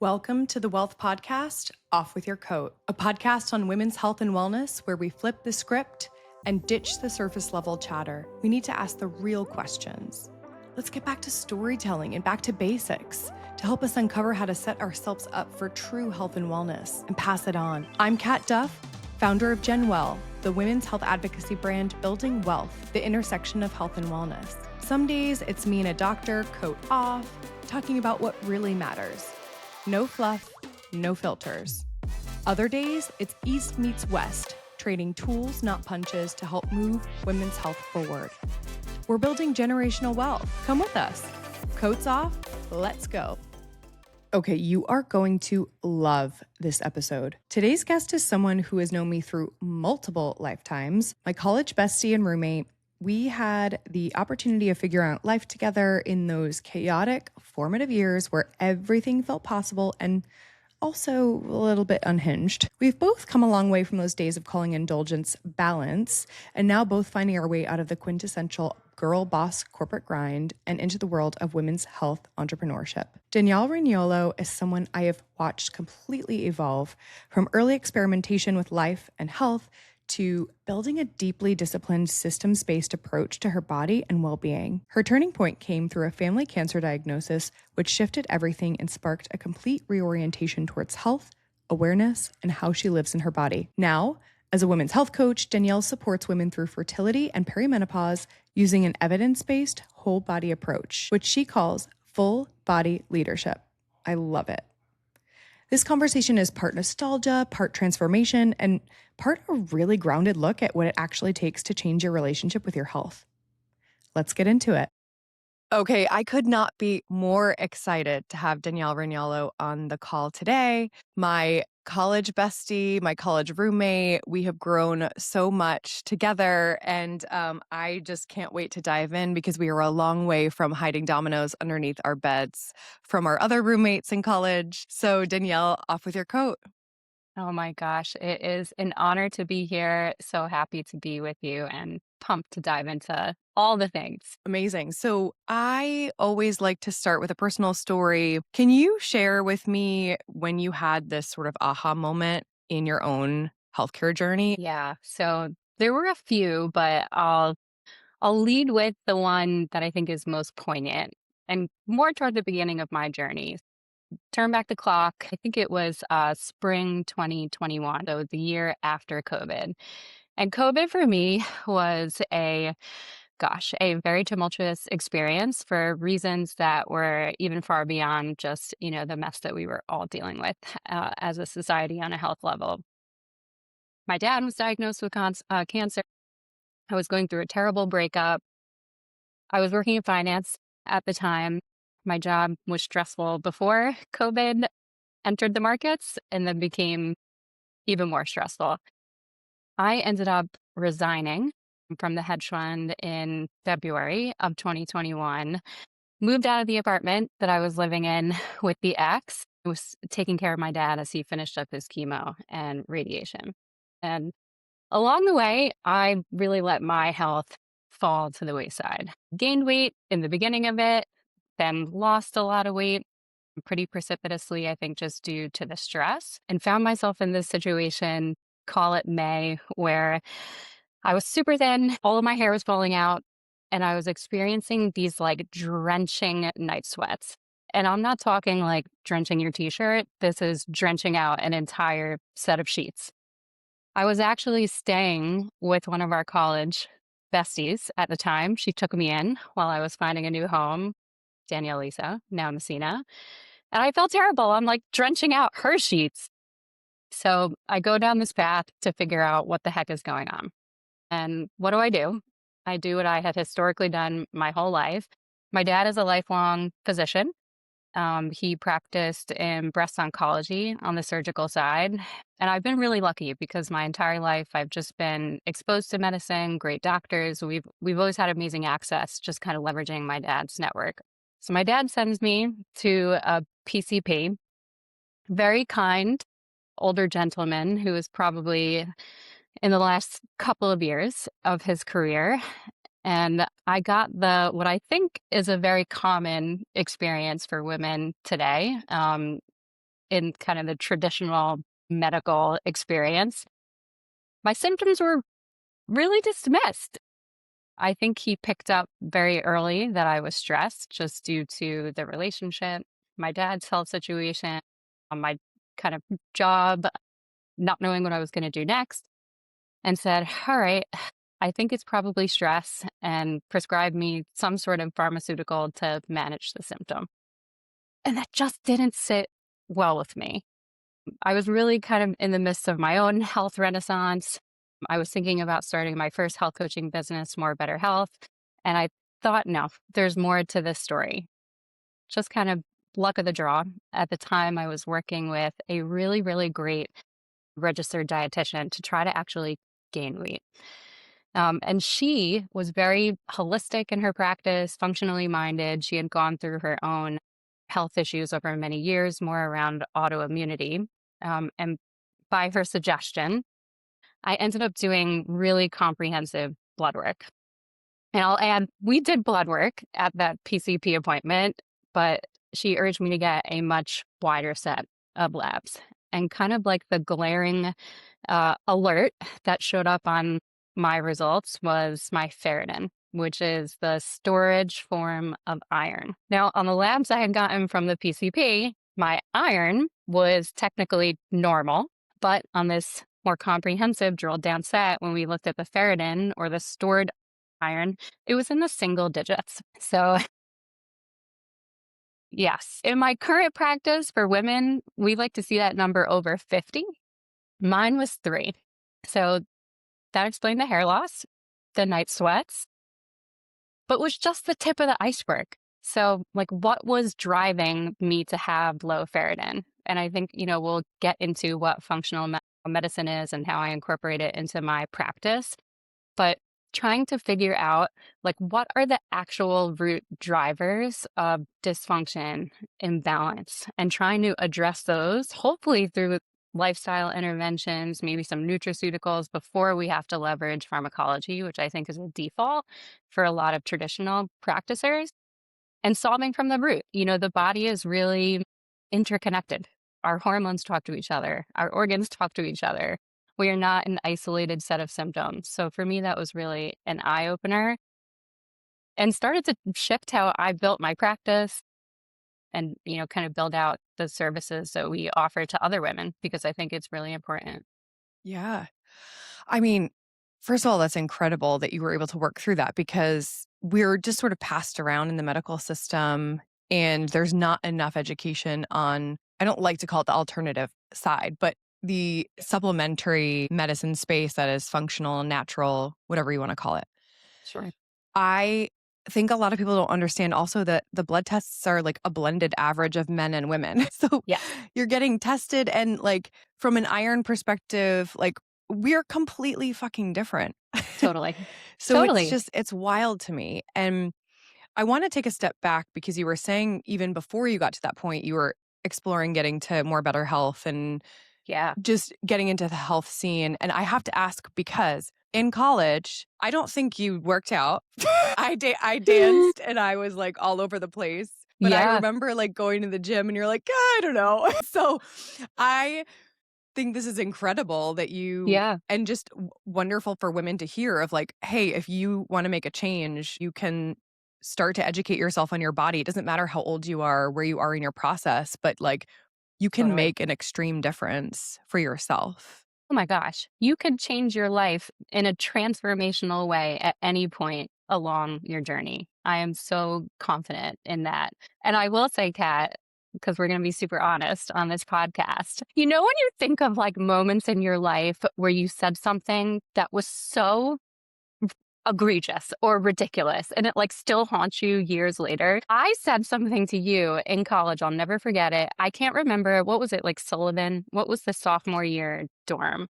Welcome to the Wealth Podcast, Off With Your Coat, a podcast on women's health and wellness where we flip the script and ditch the surface level chatter. We need to ask the real questions. Let's get back to storytelling and back to basics to help us uncover how to set ourselves up for true health and wellness and pass it on. I'm Kat Duff, founder of Gen Well, the women's health advocacy brand building wealth, the intersection of health and wellness. Some days it's me and a doctor, coat off, talking about what really matters. No fluff, no filters. Other days, it's East meets West, trading tools, not punches, to help move women's health forward. We're building generational wealth. Come with us. Coats off, let's go. Okay, you are going to love this episode. Today's guest is someone who has known me through multiple lifetimes. My college bestie and roommate. We had the opportunity of figuring out life together in those chaotic, formative years where everything felt possible and also a little bit unhinged. We've both come a long way from those days of calling indulgence balance, and now both finding our way out of the quintessential girl boss corporate grind and into the world of women's health entrepreneurship. Danielle Raniolo is someone I have watched completely evolve from early experimentation with life and health to building a deeply disciplined, systems-based approach to her body and well-being. Her turning point came through a family cancer diagnosis, which shifted everything and sparked a complete reorientation towards health, awareness, and how she lives in her body. Now, as a women's health coach, Danielle supports women through fertility and perimenopause using an evidence-based whole body approach, which she calls full body leadership. I love it. This conversation is part nostalgia, part transformation, and part a really grounded look at what it actually takes to change your relationship with your health. Let's get into it. Okay, I could not be more excited to have Danielle Raniolo on the call today. My college bestie, my college roommate, we have grown so much together, and I just can't wait to dive in because we are a long way from hiding dominoes underneath our beds from our other roommates in college. So Danielle, off with your coat. Oh my gosh, it is an honor to be here. So happy to be with you and pumped to dive into all the things. Amazing. So I always like to start with a personal story. Can you share with me when you had this sort of aha moment in your own healthcare journey? Yeah, so there were a few, but I'll lead with the one that I think is most poignant and more toward the beginning of my journey. Turn back the clock. I think it was spring 2021, so the year after COVID. And COVID for me was a very tumultuous experience for reasons that were even far beyond just, the mess that we were all dealing with as a society on a health level. My dad was diagnosed with cancer. I was going through a terrible breakup. I was working in finance at the time. My job was stressful before COVID entered the markets and then became even more stressful. I ended up resigning from the hedge fund in February of 2021, moved out of the apartment that I was living in with the ex. I was taking care of my dad as he finished up his chemo and radiation. And along the way, I really let my health fall to the wayside. Gained weight in the beginning of it, then lost a lot of weight pretty precipitously, I think, just due to the stress, and found myself in this situation, call it May, where I was super thin, all of my hair was falling out, and I was experiencing these like drenching night sweats. And I'm not talking like drenching your t shirt, this is drenching out an entire set of sheets. I was actually staying with one of our college besties at the time. She took me in while I was finding a new home, Danielle Lisa, now Messina. And I felt terrible. I'm like drenching out her sheets. So I go down this path to figure out what the heck is going on. And what do? I do what I had historically done my whole life. My dad is a lifelong physician. He practiced in breast oncology on the surgical side. And I've been really lucky because my entire life I've just been exposed to medicine, great doctors. We've always had amazing access, just kind of leveraging my dad's network. So my dad sends me to a PCP, very kind older gentleman who is probably in the last couple of years of his career. And I got what I think is a very common experience for women today. in kind of the traditional medical experience, my symptoms were really dismissed. I think he picked up very early that I was stressed just due to the relationship, my dad's health situation, on my kind of job, not knowing what I was going to do next, and said, all right, I think it's probably stress, and prescribed me some sort of pharmaceutical to manage the symptom. And that just didn't sit well with me. I was really kind of in the midst of my own health renaissance. I was thinking about starting my first health coaching business, More Better Health. And I thought, no, there's more to this story. Just kind of luck of the draw. At the time, I was working with a really, really great registered dietitian to try to actually gain weight. And she was very holistic in her practice, functionally minded. She had gone through her own health issues over many years, more around autoimmunity. And by her suggestion, I ended up doing really comprehensive blood work. And I'll add, we did blood work at that PCP appointment, but she urged me to get a much wider set of labs. And kind of like the glaring alert that showed up on my results was my ferritin, which is the storage form of iron. Now, on the labs I had gotten from the PCP, my iron was technically normal, but on this more comprehensive drilled down set, when we looked at the ferritin or the stored iron, it was in the single digits. So yes, in my current practice for women, we like to see that number over 50. Mine was 3. So that explained the hair loss, the night sweats, but was just the tip of the iceberg. So, like, what was driving me to have low ferritin? And I think, we'll get into what functional medicine is and how I incorporate it into my practice. But trying to figure out, like, what are the actual root drivers of dysfunction, imbalance, and trying to address those, hopefully through lifestyle interventions, maybe some nutraceuticals before we have to leverage pharmacology, which I think is a default for a lot of traditional practitioners, and solving from the root. The body is really interconnected. Our hormones talk to each other, our organs talk to each other. We are not an isolated set of symptoms. So for me, that was really an eye opener and started to shift how I built my practice and, kind of build out the services that we offer to other women, because I think it's really important. Yeah. I mean, first of all, that's incredible that you were able to work through that because we're just sort of passed around in the medical system and there's not enough education on, I don't like to call it the alternative side, but the supplementary medicine space that is functional, natural, whatever you want to call it. Sure. I think a lot of people don't understand also that the blood tests are like a blended average of men and women. So Yes, you're getting tested and like from an iron perspective, like we're completely fucking different. totally. So Totally. it's wild to me. And I want to take a step back because you were saying even before you got to that point, you were exploring getting to more better health and Yeah. just getting into the health scene. And I have to ask because in college, I don't think you worked out. I danced and I was like all over the place. But I Yeah. remember like going to the gym and you're like, I don't know. So I think this is incredible that you Yeah. and just wonderful for women to hear of like, hey, if you want to make a change, you can start to educate yourself on your body. It doesn't matter how old you are, where you are in your process, but like you can Totally. make an extreme difference for yourself. Oh my gosh, you could change your life in a transformational way at any point along your journey. I am so confident in that. And I will say, Kat, because we're going to be super honest on this podcast, when you think of like moments in your life where you said something that was so egregious or ridiculous and it like still haunts you years later. I said something to you in college. I'll never forget it. I can't remember. What was it, like Sullivan? What was the sophomore year dorm?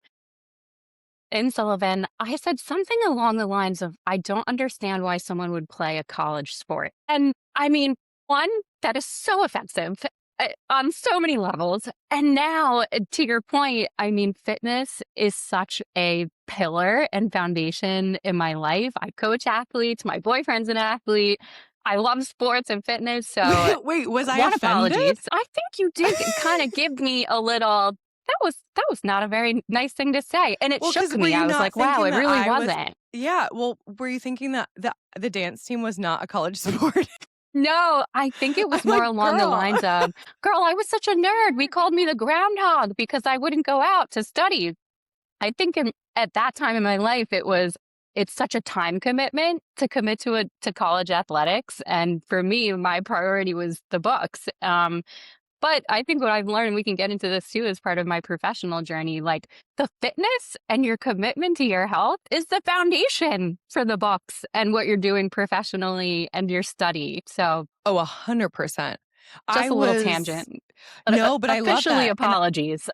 In Sullivan, I said something along the lines of, I don't understand why someone would play a college sport. And I mean, one, that is so offensive on so many levels. And now, to your point, I mean, fitness is such a pillar and foundation in my life. I coach athletes. My boyfriend's an athlete. I love sports and fitness, so Wait, was I what offended? apologies? I think you did kind of give me a little. That was not a very nice thing to say, and it Well, shook because were me. you I was not like, "Wow, thinking it that really I was wasn't." yeah, well, were you thinking that the dance team was not a college sport? No, I think it I'm was more like, along the "Girl." lines of, "Girl, I was such a nerd. We called me the groundhog because I wouldn't go out to study." I think at that time in my life, it's such a time commitment to commit to college athletics, and for me, my priority was the books. But I think what I've learned, we can get into this too as part of my professional journey, like the fitness and your commitment to your health is the foundation for the books and what you're doing professionally and your study. So Oh, 100%. I just a little was tangent. But no, but I love officially that, and apologies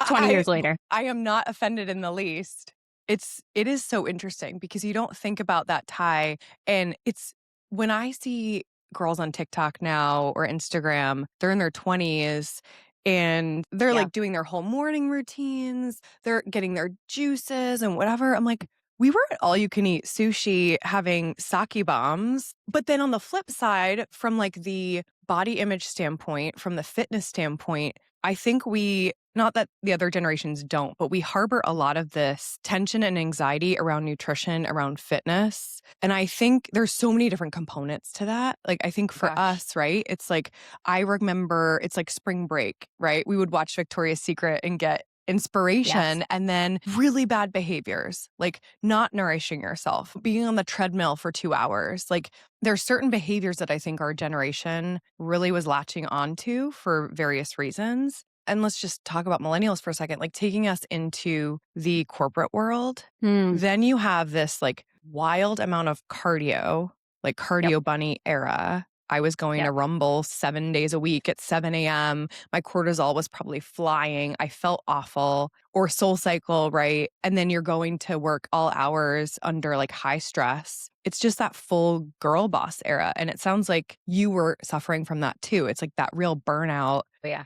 20 I years later. I am not offended in the least. It is so interesting because you don't think about that tie, and it's when I see girls on TikTok now or Instagram, they're in their 20s and they're, Yeah. like, doing their whole morning routines, they're getting their juices and whatever. I'm like, "We were at all you can eat sushi having sake bombs." But then on the flip side, from, like, the body image standpoint, from the fitness standpoint, I think we not that the other generations don't, but we harbor a lot of this tension and anxiety around nutrition, around fitness. And I think there's so many different components to that. Like, I think for Gosh. us, right? It's like, I remember it's like spring break, right? We would watch Victoria's Secret and get Yes. inspiration and then really bad behaviors, like not nourishing yourself, being on the treadmill for 2 hours. Like, there's certain behaviors that I think our generation really was latching onto for various reasons. And let's just talk about millennials for a second, like taking us into the corporate world. Hmm. Then you have this like wild amount of cardio, like Yep. cardio bunny era. I was going to Yep. Rumble 7 days a week at 7 a.m. My cortisol was probably flying. I felt awful. Or Soul Cycle, right? And then you're going to work all hours under like high stress. It's just that full girl boss era. And it sounds like you were suffering from that too. It's like that real burnout Yeah.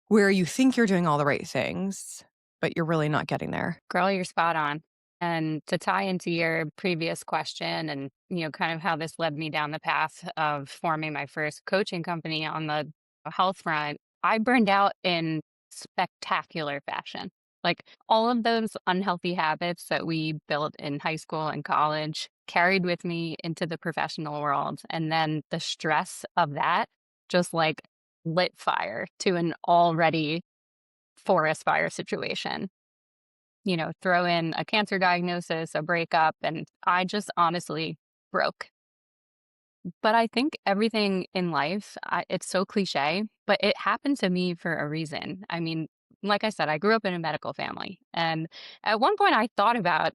where you think you're doing all the right things, but you're really not getting there. Girl, you're spot on. And to tie into your previous question and, kind of how this led me down the path of forming my first coaching company on the health front, I burned out in spectacular fashion. Like all of those unhealthy habits that we built in high school and college carried with me into the professional world. And then the stress of that just like lit fire to an already forest fire situation. Throw in a cancer diagnosis, a breakup, and I just honestly broke. But I think everything in life, it's so cliche, but it happened to me for a reason. I mean, like I said, I grew up in a medical family. And at one point, I thought about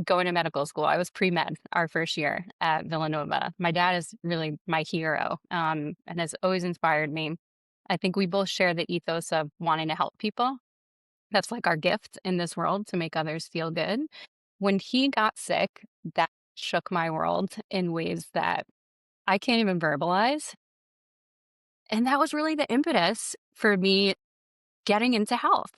going to medical school. I was pre med our first year at Villanova. My dad is really my hero and has always inspired me. I think we both share the ethos of wanting to help people. That's like our gift in this world to make others feel good. When he got sick, that shook my world in ways that I can't even verbalize. And that was really the impetus for me getting into health.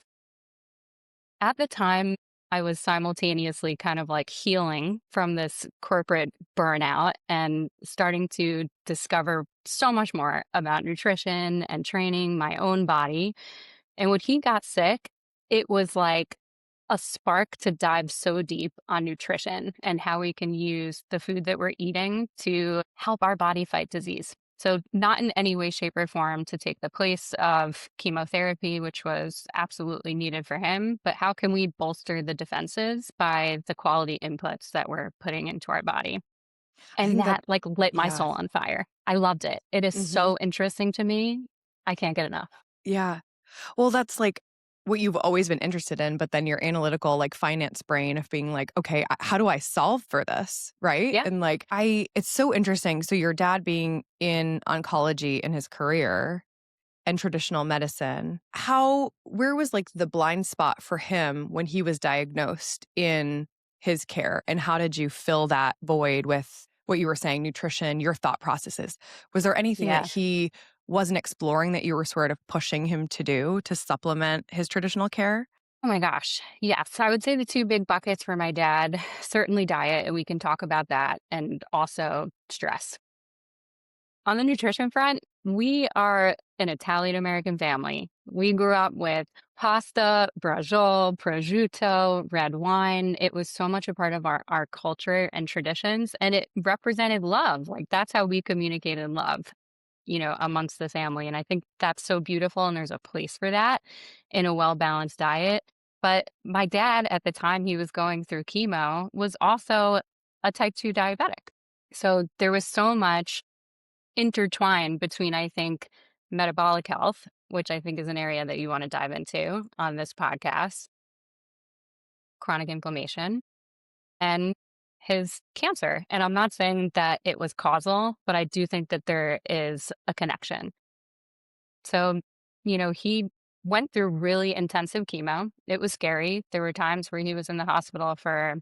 At the time, I was simultaneously kind of like healing from this corporate burnout and starting to discover so much more about nutrition and training my own body. And when he got sick, it was like a spark to dive so deep on nutrition and how we can use the food that we're eating to help our body fight disease. So, not in any way, shape, or form to take the place of chemotherapy, which was absolutely needed for him, but how can we bolster the defenses by the quality inputs that we're putting into our body? I And think that that like lit my yeah. soul on fire. I loved it. It is Mhm. so interesting to me. I can't get enough. Yeah. Well, that's like what you've always been interested in, but then your analytical, like finance brain of being like, okay, how do I solve for this? Right. Yeah. And like, it's so interesting. So, your dad being in oncology in his career and traditional medicine, where was like the blind spot for him when he was diagnosed in his care? And how did you fill that void with what you were saying, nutrition, your thought processes? Was there anything that Yeah. he wasn't exploring that you were sort of pushing him to do to supplement his traditional care? Oh my gosh. Yes. I would say the two big buckets for my dad certainly diet, and we can talk about that, and also stress. On the nutrition front, we are an Italian American family. We grew up with pasta, braciole, prosciutto, red wine. It was so much a part of our culture and traditions, and it represented love. Like that's how we communicated love, amongst the family. And I think that's so beautiful. And there's a place for that in a well balanced diet. But my dad, at the time he was going through chemo, was also a type 2 diabetic. So there was so much intertwined between, I think, metabolic health, which I think is an area that you want to dive into on this podcast, chronic inflammation, and his cancer. And I'm not saying that it was causal, but I do think that there is a connection. So, he went through really intensive chemo. It was scary. There were times where he was in the hospital for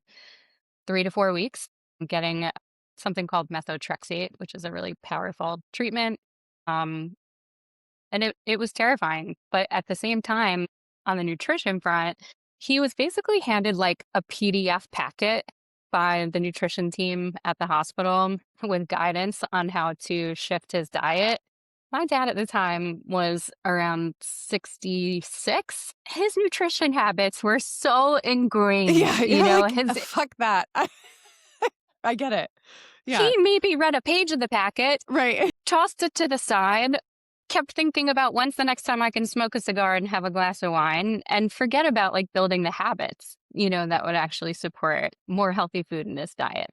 3 to 4 weeks getting something called methotrexate, which is a really powerful treatment. Um, And it was terrifying, but at the same time, on the nutrition front, he was basically handed, like, a PDF packet by the nutrition team at the hospital with guidance on how to shift his diet. My dad at the time was around 66. His nutrition habits were so ingrained, Yeah, you're like, his fuck that. I get it. Yeah, he maybe read a page of the packet, right. tossed it to the side, kept thinking about when's the next time I can smoke a cigar and have a glass of wine, and forget about like building the habits, that would actually support more healthy food in this diet.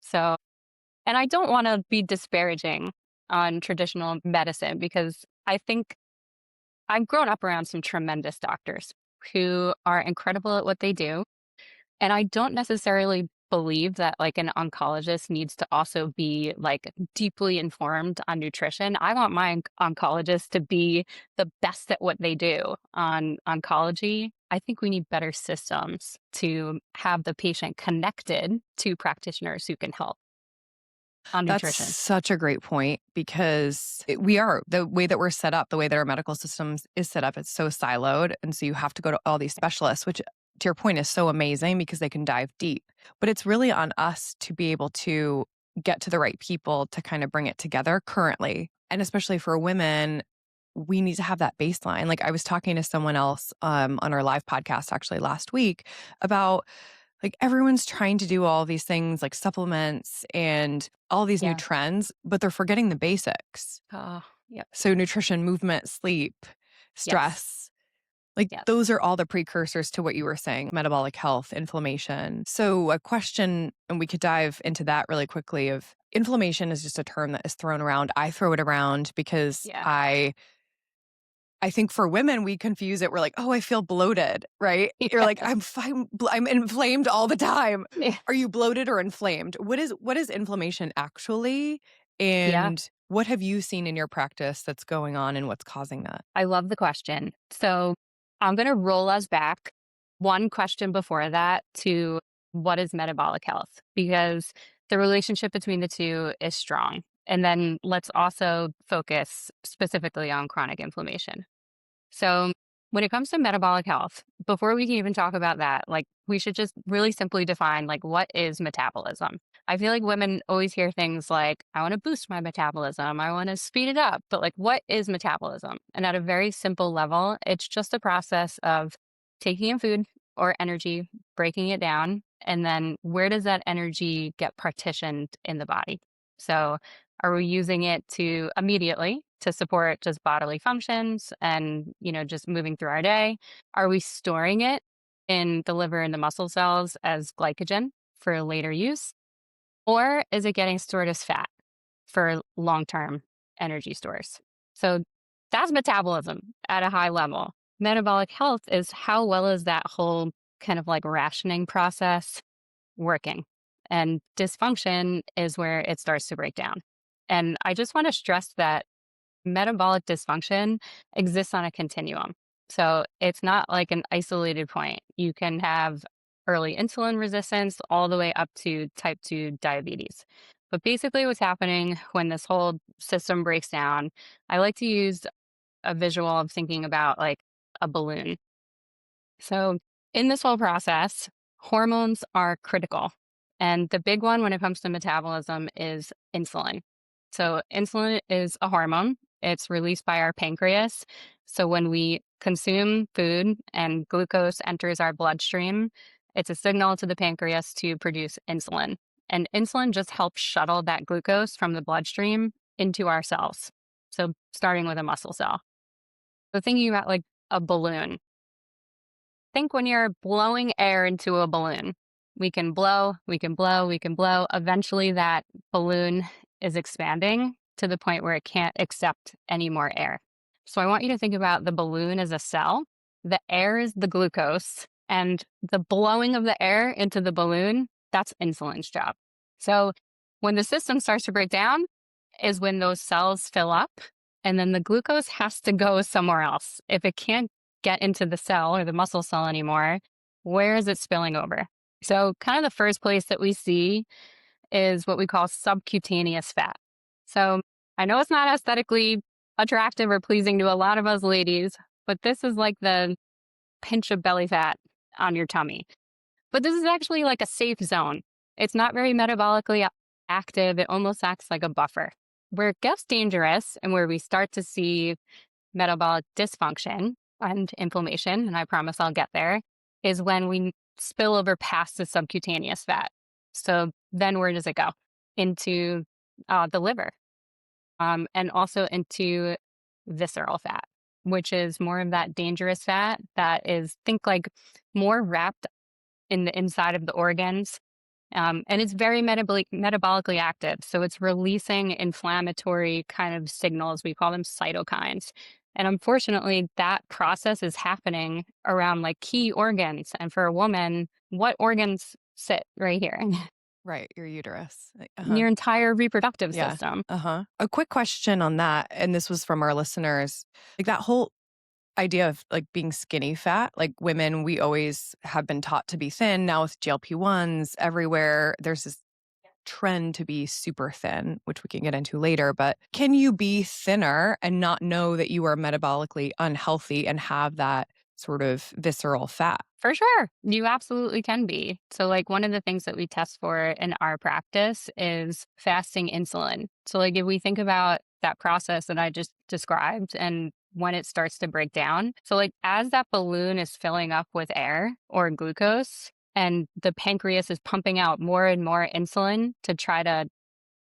So, and I don't want to be disparaging on traditional medicine because I think I've grown up around some tremendous doctors who are incredible at what they do. And I don't necessarily believe that like an oncologist needs to also be like deeply informed on nutrition. I want my oncologist to be the best at what they do on oncology. I think we need better systems to have the patient connected to practitioners who can help on That's nutrition. such a great point because we are the way that we're set up, the way that our medical systems is set up, it's so siloed. And so you have to go to all these specialists, which to your point is so amazing because they can dive deep. But it's really on us to be able to get to the right people to kind of bring it together currently. And especially for women, we need to have that baseline. Like I was talking to someone else on our live podcast actually last week about like everyone's trying to do all these things like supplements and all these new Yeah. trends, but they're forgetting the basics. Oh, yep. So nutrition, movement, sleep, Yes. stress, like Yes. those are all the precursors to what you were saying, metabolic health, inflammation. So a question, and we could dive into that really quickly of inflammation is just a term that is thrown around. I throw it around because Yeah. I think for women, we confuse it. We're like, oh, I feel bloated, right? You're like, Yes. I'm fine. I'm inflamed all the time. Yeah. Are you bloated or inflamed? What is inflammation actually? Yeah. And what have you seen in your practice that's going on and what's causing that? I love the question. So I'm going to roll us back one question before that to what is metabolic health? Because the relationship between the two is strong. And then let's also focus specifically on chronic inflammation. So, when it comes to metabolic health, before we can even talk about that, like we should just really simply define like what is metabolism. I feel like women always hear things like, I want to boost my metabolism, I want to speed it up. But like, what is metabolism? And at a very simple level, it's just a process of taking in food or energy, breaking it down, and then where does that energy get partitioned in the body? So, are we using it to immediately to support just bodily functions and, just moving through our day? Are we storing it in the liver and the muscle cells as glycogen for later use? Or is it getting stored as fat for long term energy stores? So that's metabolism at a high level. Metabolic health is how well is that whole kind of like rationing process working. And dysfunction is where it starts to break down. And I just want to stress that metabolic dysfunction exists on a continuum. So it's not like an isolated point. You can have early insulin resistance all the way up to type 2 diabetes. But basically, what's happening when this whole system breaks down, I like to use a visual of thinking about like a balloon. So, in this whole process, hormones are critical. And the big one when it comes to metabolism is insulin. So insulin is a hormone. It's released by our pancreas. So when we consume food and glucose enters our bloodstream, it's a signal to the pancreas to produce insulin. And insulin just helps shuttle that glucose from the bloodstream into our cells. So starting with a muscle cell. So thinking about like a balloon. Think when you're blowing air into a balloon. We can blow, we can blow, we can blow. Eventually, that balloon is expanding to the point where it can't accept any more air. So I want you to think about the balloon as a cell. The air is the glucose, and the blowing of the air into the balloon, that's insulin's job. So when the system starts to break down, is when those cells fill up, and then the glucose has to go somewhere else. If it can't get into the cell or the muscle cell anymore, where is it spilling over? So, kind of the first place that we see is what we call subcutaneous fat. So, I know it's not aesthetically attractive or pleasing to a lot of us ladies, but this is like the pinch of belly fat on your tummy. But this is actually like a safe zone. It's not very metabolically active. It almost acts like a buffer. Where it gets dangerous and where we start to see metabolic dysfunction and inflammation, and I promise I'll get there, is when we spill over past the subcutaneous fat. So then where does it go? Into the liver, and also into visceral fat, which is more of that dangerous fat that is, think like more wrapped in the inside of the organs. And it's very metabolically active. So it's releasing inflammatory kind of signals. We call them cytokines. And unfortunately, that process is happening around like key organs. And for a woman, what organs sit right here? Right, your uterus. Your entire reproductive Yeah. system. A quick question on that, and this was from our listeners. Like that whole idea of like being skinny fat, like women, we always have been taught to be thin. Now with GLP-1s everywhere, there's this trend to be super thin, which we can get into later. But can you be thinner and not know that you are metabolically unhealthy and have that sort of visceral fat? For sure. You absolutely can be. So, like, one of the things that we test for in our practice is fasting insulin. So, like, if we think about that process that I just described and when it starts to break down, so, like, as that balloon is filling up with air or glucose, and the pancreas is pumping out more and more insulin to try to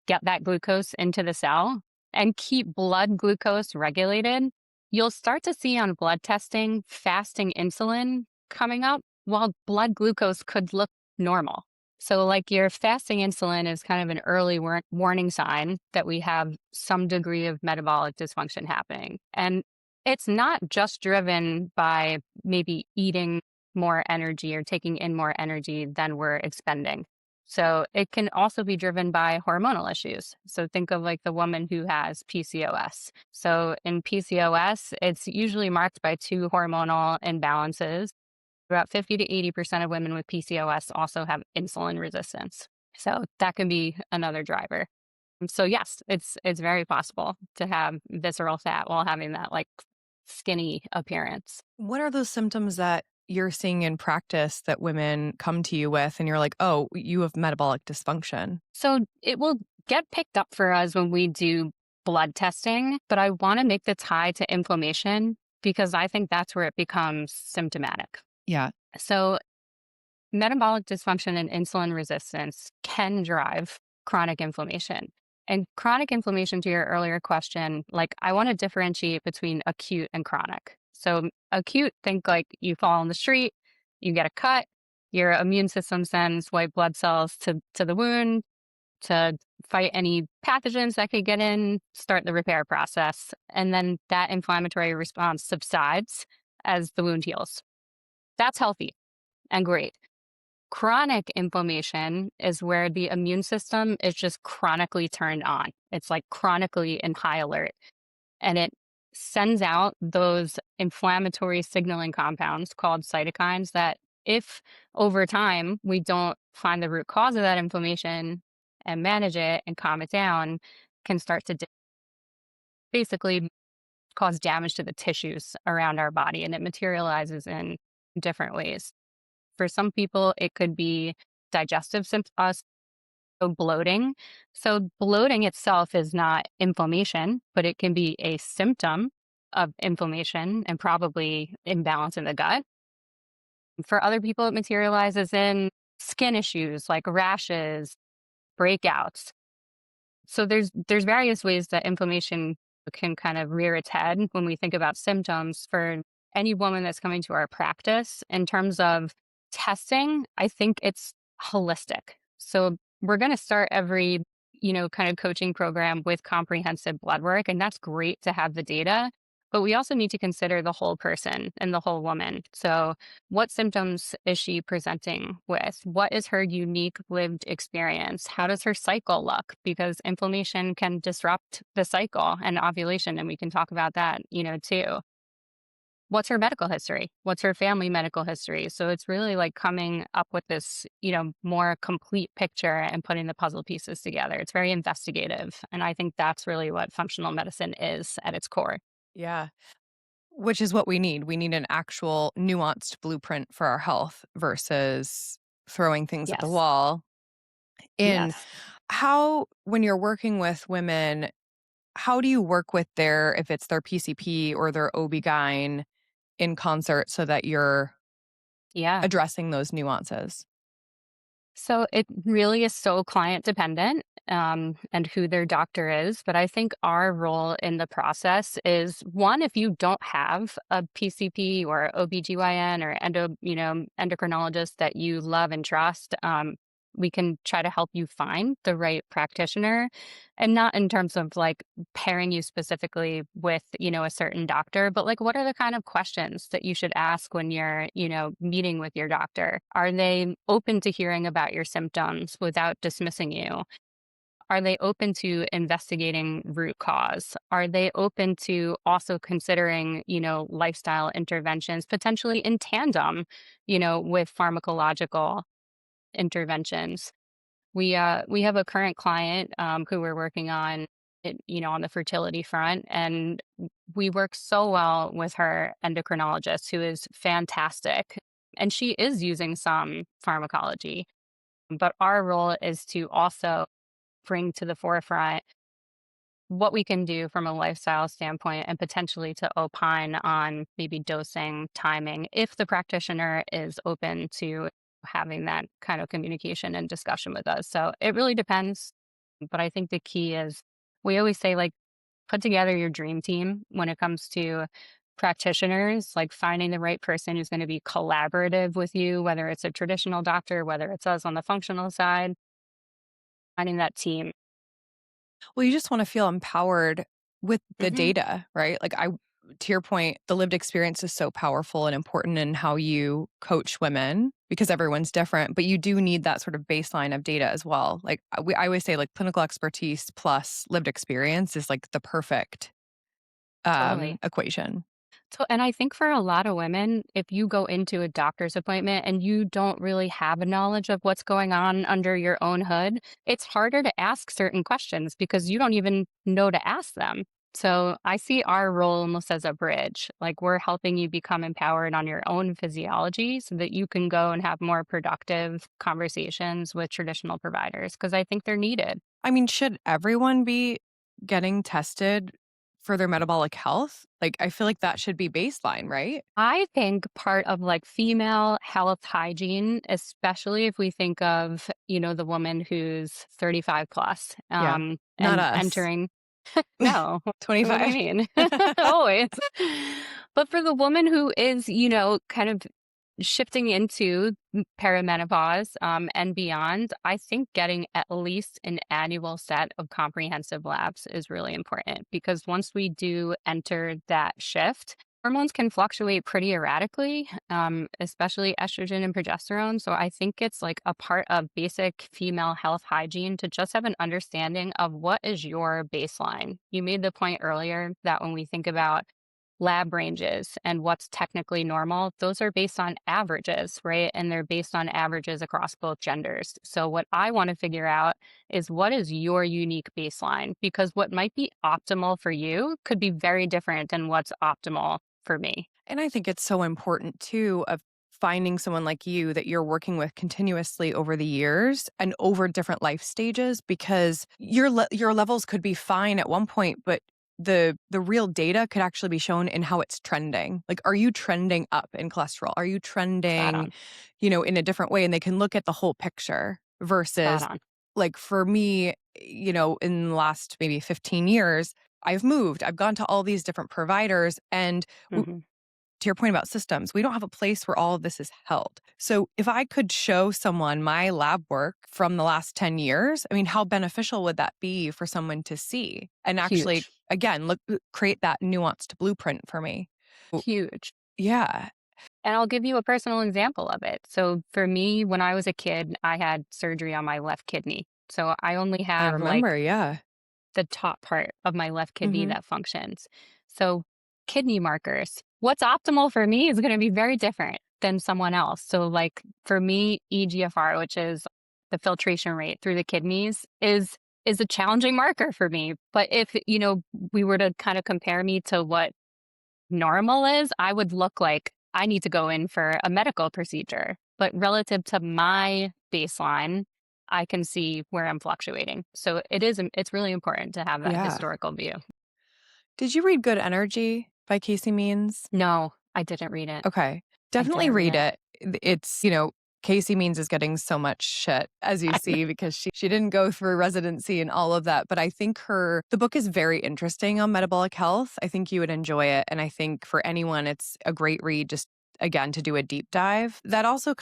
get that glucose into the cell and keep blood glucose regulated, you'll start to see on blood testing fasting insulin coming up while blood glucose could look normal. So, like your fasting insulin is kind of an early warning sign that we have some degree of metabolic dysfunction happening. And it's not just driven by maybe eating more energy or taking in more energy than we're expending. So it can also be driven by hormonal issues. So think of like the woman who has PCOS. So in PCOS, it's usually marked by two hormonal imbalances. About 50 to 80% of women with PCOS also have insulin resistance. So that can be another driver. So yes, it's very possible to have visceral fat while having that like skinny appearance. What are those symptoms that you're seeing in practice that women come to you with and you're like, oh, you have metabolic dysfunction? So it will get picked up for us when we do blood testing, but I want to make the tie to inflammation because I think that's where it becomes symptomatic. Yeah. So metabolic dysfunction and insulin resistance can drive chronic inflammation. And chronic inflammation, to your earlier question, like I want to differentiate between acute and chronic. So acute, think like you fall on the street, you get a cut, your immune system sends white blood cells to the wound to fight any pathogens that could get in, start the repair process. And then that inflammatory response subsides as the wound heals. That's healthy and great. Chronic inflammation is where the immune system is just chronically turned on. It's like chronically in high alert. And it sends out those inflammatory signaling compounds called cytokines that, if over time we don't find the root cause of that inflammation and manage it and calm it down, can start to basically cause damage to the tissues around our body. And it materializes in different ways. For some people, it could be digestive symptoms. bloating. So bloating itself is not inflammation, but it can be a symptom of inflammation and probably imbalance in the gut. For other people, it materializes in skin issues like rashes, breakouts. So there's various ways that inflammation can kind of rear its head when we think about symptoms for any woman that's coming to our practice. In terms of testing, I think it's holistic. So we're going to start every, kind of coaching program with comprehensive blood work, and that's great to have the data. But we also need to consider the whole person and the whole woman. So what symptoms is she presenting with? What is her unique lived experience? How does her cycle look? Because inflammation can disrupt the cycle and ovulation, and we can talk about that, too. What's her medical history? What's her family medical history? So it's really like coming up with this, more complete picture and putting the puzzle pieces together. It's very investigative. And I think that's really what functional medicine is at its core. Yeah. Which is what we need. We need an actual nuanced blueprint for our health versus throwing things at the Yes. wall. In Yes. how, when you're working with women, how do you work with if it's their PCP or their OB-GYN in concert so that you're Yeah. addressing those nuances? So it really is so client dependent, and who their doctor is. But I think our role in the process is one, if you don't have a PCP or OBGYN or endocrinologist that you love and trust, we can try to help you find the right practitioner, and not in terms of like pairing you specifically with, a certain doctor, but like what are the kind of questions that you should ask when you're, meeting with your doctor? Are they open to hearing about your symptoms without dismissing you? Are they open to investigating root cause? Are they open to also considering, lifestyle interventions potentially in tandem, with pharmacological interventions? We have a current client, who we're working on, on the fertility front, and we work so well with her endocrinologist, who is fantastic, and she is using some pharmacology. But our role is to also bring to the forefront what we can do from a lifestyle standpoint and potentially to opine on maybe dosing, timing, if the practitioner is open to having that kind of communication and discussion with us. So it really depends. But I think the key is we always say, like, put together your dream team when it comes to practitioners, like finding the right person who's going to be collaborative with you, whether it's a traditional doctor, whether it's us on the functional side, finding that team. Well, you just wanna feel empowered with the Hmm. data, right? Like, to your point, the lived experience is so powerful and important in how you coach women because everyone's different, but you do need that sort of baseline of data as well. Like, I always say, like, clinical expertise plus lived experience is, like, the perfect, Totally. equation. So, and I think for a lot of women, if you go into a doctor's appointment and you don't really have a knowledge of what's going on under your own hood, it's harder to ask certain questions because you don't even know to ask them. So, I see our role almost as a bridge. Like, we're helping you become empowered on your own physiology so that you can go and have more productive conversations with traditional providers because I think they're needed. I mean, should everyone be getting tested for their metabolic health? Like, I feel like that should be baseline, right? I think part of like female health hygiene, especially if we think of, the woman who's 35 plus, Yeah. Not and us. entering, no, what do you 25. mean? Always. But for the woman who is, kind of shifting into perimenopause, and beyond, I think getting at least an annual set of comprehensive labs is really important because once we do enter that shift, hormones can fluctuate pretty erratically, especially estrogen and progesterone. So I think it's like a part of basic female health hygiene to just have an understanding of what is your baseline. You made the point earlier that when we think about lab ranges and what's technically normal, those are based on averages, right? And they're based on averages across both genders. So, what I want to figure out is what is your unique baseline? Because what might be optimal for you could be very different than what's optimal for me. And I think it's so important too of finding someone like you that you're working with continuously over the years and over different life stages, because your levels could be fine at one point, but the real data could actually be shown in how it's trending. Like, are you trending up in cholesterol? Are you Spot trending, on. in a different way? And they can look at the whole picture Spot versus, on. like, for me, in the last maybe 15 years, I've moved. I've gone to all these different providers, and Hmm. to your point about systems, we don't have a place where all of this is held. So if I could show someone my lab work from the last 10 years, I mean, how beneficial would that be for someone to see and actually, Huge. again, create that nuanced blueprint for me? W- Huge. Yeah, And I'll give you a personal example of it. So for me, when I was a kid, I had surgery on my left kidney. So I only I have remember. like Yeah. the top part of my left kidney Hmm. that functions. So kidney markers, what's optimal for me is going to be very different than someone else. So like for me, EGFR, which is the filtration rate through the kidneys, is a challenging marker for me. But if, we were to kind of compare me to what normal is, I would look like I need to go in for a medical procedure. But relative to my baseline, I can see where I'm fluctuating. So it's really important to have that Yeah. historical view. Did you read Good Energy by Casey Means? No, I didn't read it. Okay. I Definitely didn't read read it. it. It's Casey Means is getting so much shit, as you I know. see, because she didn't go through residency and all of that. But I think the book is very interesting on metabolic health. I think you would enjoy it. And I think for anyone, it's a great read, just again, to do a deep dive. That also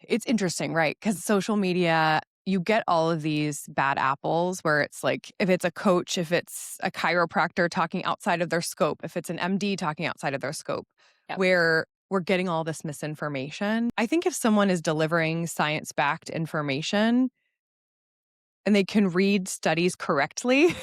it's interesting, right? Because social media, you get all of these bad apples where it's like, if it's a coach, if it's a chiropractor talking outside of their scope, if it's an MD talking outside of their scope, Yep. where we're getting all this misinformation. I think if someone is delivering science backed information and they can read studies correctly,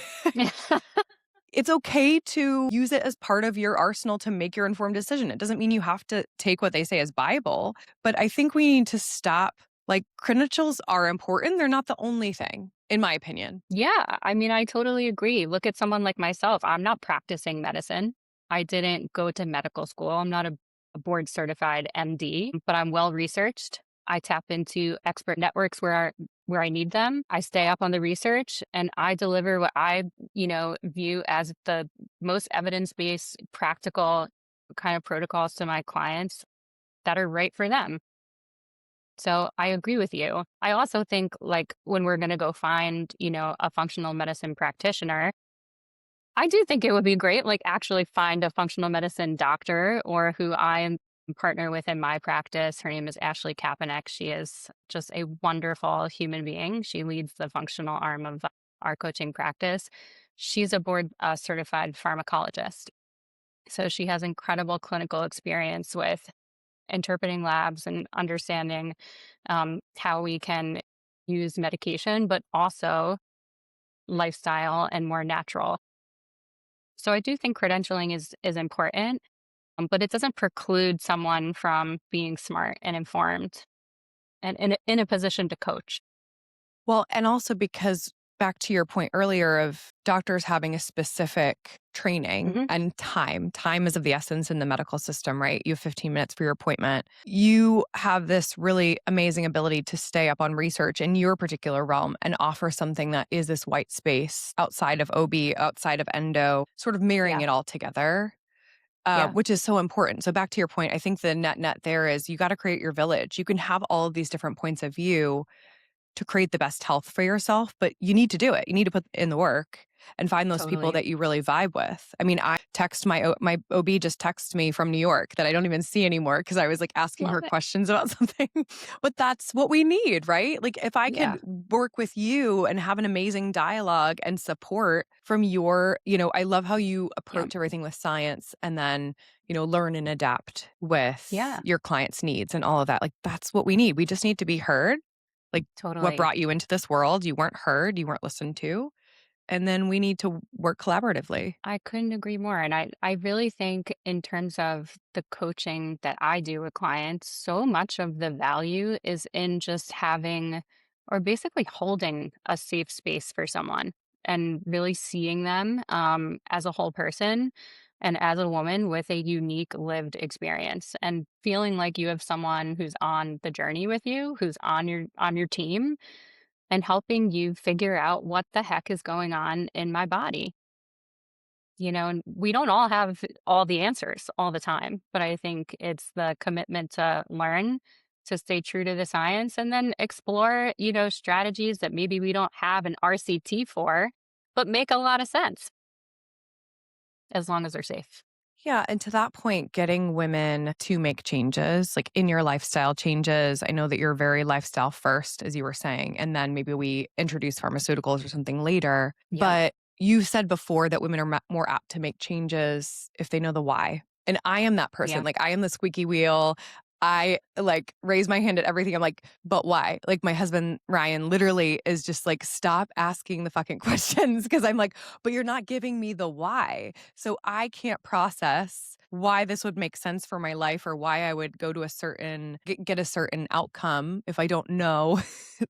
it's okay to use it as part of your arsenal to make your informed decision. It doesn't mean you have to take what they say as Bible, but I think we need to stop. Like, credentials are important. They're not the only thing, in my opinion. Yeah, I mean, I totally agree. Look at someone like myself. I'm not practicing medicine. I didn't go to medical school. I'm not a board certified MD, but I'm well researched. I tap into expert networks where I need them. I stay up on the research and I deliver what I, view as the most evidence-based, practical kind of protocols to my clients that are right for them. So I agree with you. I also think like when we're going to go find, a functional medicine practitioner, I do think it would be great, like actually find a functional medicine doctor or who I am partner with in my practice. Her name is Ashley Kapanek. She is just a wonderful human being. She leads the functional arm of our coaching practice. She's a board certified pharmacologist. So she has incredible clinical experience with interpreting labs and understanding how we can use medication, but also lifestyle and more natural. So I do think credentialing is important, but it doesn't preclude someone from being smart and informed and in a position to coach. Well, and also because, back to your point earlier of doctors having a specific training Hmm. and time is of the essence in the medical system, right? You have 15 minutes for your appointment. You have this really amazing ability to stay up on research in your particular realm and offer something that is this white space outside of OB, outside of endo, sort of marrying Yeah, it all together. yeah, Which is so important. So back to your point, I think the net there is you got to create your village. You can have all of these different points of view to create the best health for yourself, but you need to do it. You need to put in the work and find those people totally. that you really vibe with. I mean, I text my OB just texted me from New York that I don't even see anymore because I was like asking Love her it. questions about something. But that's what we need, right? Like, if I Yeah, could work with you and have an amazing dialogue and support from I love how you yeah, approach everything with science and then, learn and adapt with yeah, your clients' needs and all of that. Like, that's what we need. We just need to be heard. Like, what totally. brought you into this world? You weren't heard, you weren't listened to, and then we need to work collaboratively. I couldn't agree more. And I really think, in terms of the coaching that I do with clients, so much of the value is in just having or basically holding a safe space for someone and really seeing them as a whole person. and as a woman with a unique lived experience, and feeling like you have someone who's on the journey with you, who's on your team, and helping you figure out what the heck is going on in my body. And we don't all have all the answers all the time, but I think it's the commitment to learn, to stay true to the science, and then explore, strategies that maybe we don't have an RCT for, but make a lot of sense as long as they're safe. Yeah. And to that point, getting women to make changes, like in your lifestyle changes. I know that you're very lifestyle first, as you were saying, and then maybe we introduce pharmaceuticals or something later. Yep. But you said before that women are more apt to make changes if they know the why. And I am that person. Yeah. Like I am the squeaky wheel. I like raise my hand at everything. I'm like, but why? Like my husband, Ryan, literally is just like, stop asking the fucking questions. Cause I'm like, but you're not giving me the why. So I can't process why this would make sense for my life or why I would go to get a certain outcome if I don't know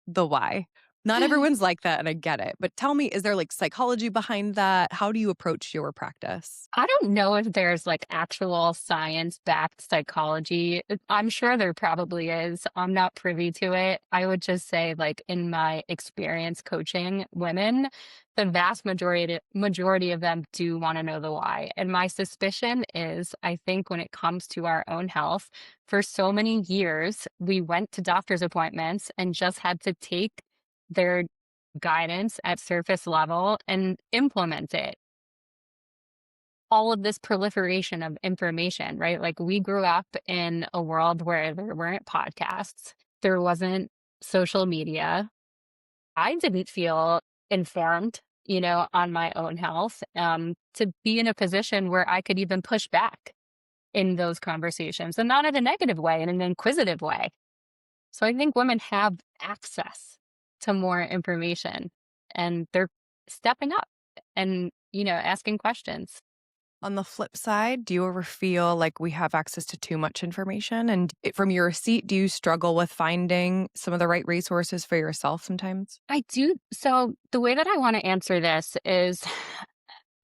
the why. Not everyone's like that, and I get it. But tell me, is there like psychology behind that? How do you approach your practice? I don't know if there's like actual science backed psychology. I'm sure there probably is. I'm not privy to it. I would just say, like, in my experience coaching women, the vast majority of them do want to know the why. And my suspicion is, I think when it comes to our own health, for so many years, we went to doctor's appointments and just had to take their guidance at surface level and implement it. All of this proliferation of information, right? Like, we grew up in a world where there weren't podcasts, there wasn't social media. I didn't feel informed, on my own health, to be in a position where I could even push back in those conversations, and not in a negative way, in an inquisitive way. So I think women have access to more information, and they're stepping up and, asking questions. On the flip side, do you ever feel like we have access to too much information? And from your seat, do you struggle with finding some of the right resources for yourself sometimes? I do. So the way that I want to answer this is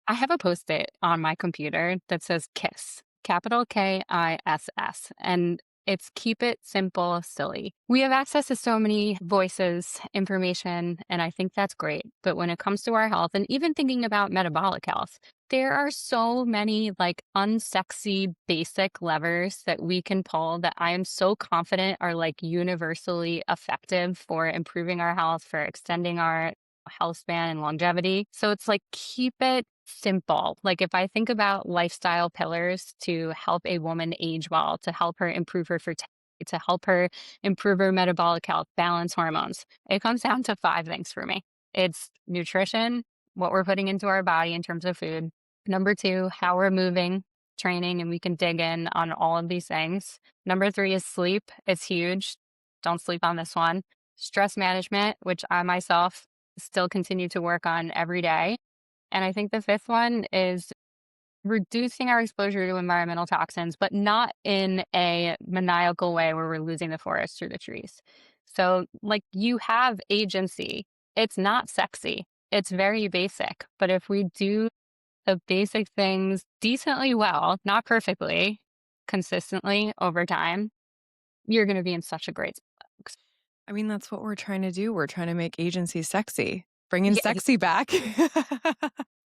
I have a post-it on my computer that says KISS, capital KISS, and it's keep it simple, silly. We have access to so many voices, information, and I think that's great. But when it comes to our health and even thinking about metabolic health, there are so many like unsexy basic levers that we can pull that I am so confident are like universally effective for improving our health, for extending our health span and longevity. So it's like keep it simple. Like if I think about lifestyle pillars to help a woman age well, to help her improve her fertility, to help her improve her metabolic health, balance hormones, it comes down to five things for me. It's nutrition, what we're putting into our body in terms of food. Number two, how we're moving, training, and we can dig in on all of these things. Number three is sleep. It's huge. Don't sleep on this one. Stress management, which I myself still continue to work on every day. And I think the fifth one is reducing our exposure to environmental toxins, but not in a maniacal way where we're losing the forest through the trees. So, like, you have agency. It's not sexy, it's very basic. But if we do the basic things decently well, not perfectly, consistently over time, you're going to be in such a great spot. I mean, that's what we're trying to do. We're trying to make agency sexy, bringing Yeah, sexy back.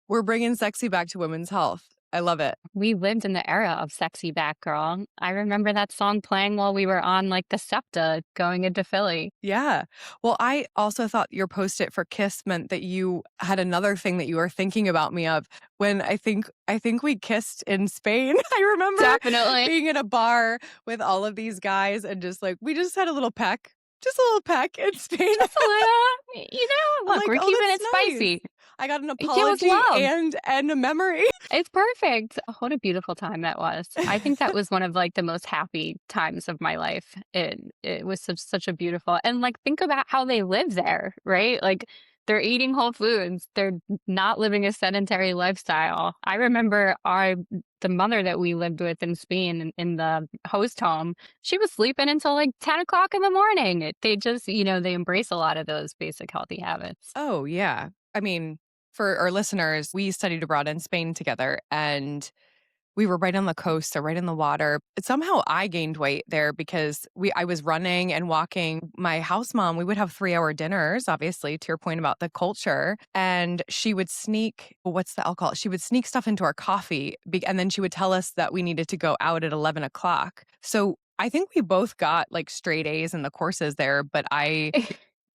We're bringing sexy back to women's health. I love it. we lived in the era of sexy back girl. I remember that song playing while we were on like the SEPTA going into Philly. Yeah. Well, I also thought your post-it for kiss meant that you had another thing that you were thinking about me of when I think we kissed in Spain. I remember Definitely. being in a bar with all of these guys and just like we just had a little peck. Just a little peck in Spain. Just a little, I'm look, like, we're oh, keeping it that's nice. spicy. I got an It was apology love. and a memory. It's perfect. What a beautiful time that was. I think that was one of like the most happy times of my life. It was such a beautiful, and like think about how they live there, right? Like they're eating whole foods. They're not living a sedentary lifestyle. I remember the mother that we lived with in Spain in the host home, she was sleeping until like 10 o'clock in the morning. They just, they embrace a lot of those basic healthy habits. Oh, yeah. I mean, for our listeners, we studied abroad in Spain together, and we were right on the coast, so right in the water. Somehow I gained weight there because I was running and walking. My house mom, we would have 3-hour dinners, obviously, to your point about the culture. And she would sneak, what's the alcohol? She would sneak stuff into our coffee. And then she would tell us that we needed to go out at 11 o'clock. So I think we both got like straight A's in the courses there, but I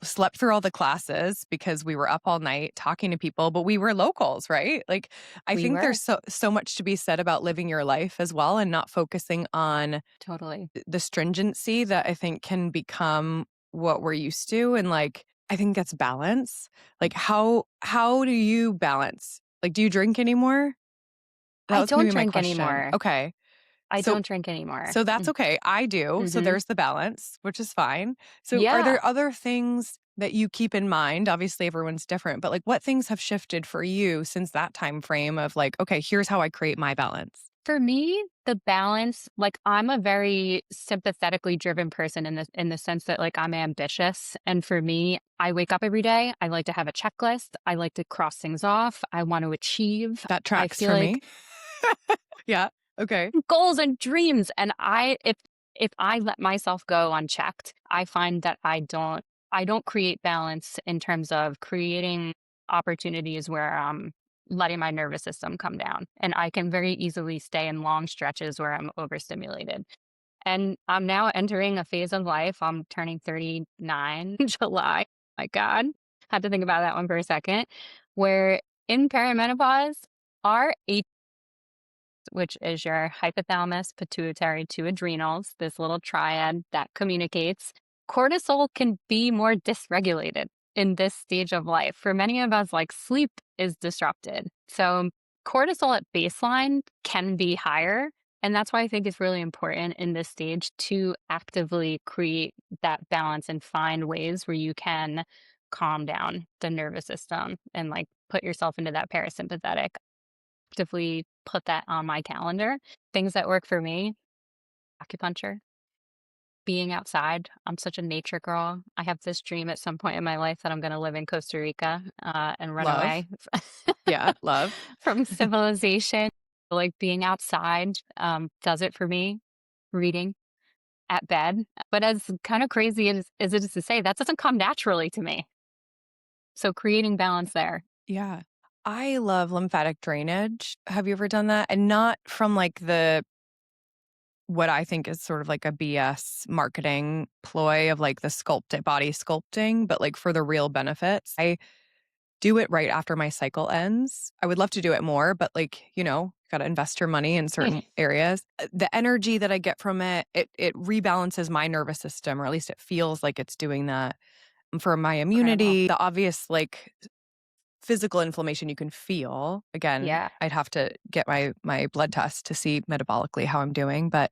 slept through all the classes because we were up all night talking to people, but we were locals, right? Like, I We think were. there's so much to be said about living your life as well and not focusing on Totally. the stringency that I think can become what we're used to. And like, I think that's balance. Like, how do you balance? Like, do you drink anymore? That I was gonna don't be my drink question. anymore. Okay. I So don't drink anymore. so that's okay. I do. So Mm-hmm. there's the balance, which is fine. So are Yeah. there other things that you keep in mind? Obviously everyone's different, but like what things have shifted for you since that time frame of like, okay, here's how I create my balance. For me, the balance, like I'm a very sympathetically driven person in the sense that like I'm ambitious. And for me, I wake up every day. I like to have a checklist. I like to cross things off. I want to achieve. That I tracks feel for like me. Yeah. Okay. goals and dreams. And if I let myself go unchecked, I find that I don't create balance in terms of creating opportunities where I'm letting my nervous system come down. And I can very easily stay in long stretches where I'm overstimulated. And I'm now entering a phase of life. I'm turning 39 in July. My God. Had to think about that one for a second. Where in perimenopause, our which is your hypothalamus, pituitary to adrenals, this little triad that communicates. Cortisol can be more dysregulated in this stage of life. For many of us, like sleep is disrupted. So, cortisol at baseline can be higher. And that's why I think it's really important in this stage to actively create that balance and find ways where you can calm down the nervous system and like put yourself into that parasympathetic actively put that on my calendar. Things that work for me, acupuncture, being outside. I'm such a nature girl. I have this dream at some point in my life that I'm going to live in Costa Rica and run Love. away Yeah. Love. from civilization. Like being outside does it for me. Reading at bed. But as kind of crazy as it is to say, that doesn't come naturally to me. So creating balance there. Yeah. I love lymphatic drainage. Have you ever done that? And not from like what I think is sort of like a BS marketing ploy of like the body sculpting, but like for the real benefits. I do it right after my cycle ends. I would love to do it more, but like, got to invest your money in certain areas. The energy that I get from it rebalances my nervous system, or at least it feels like it's doing that. For my Incredible. immunity, the obvious like physical inflammation you can feel. Again, Yeah. I'd have to get my blood test to see metabolically how I'm doing, but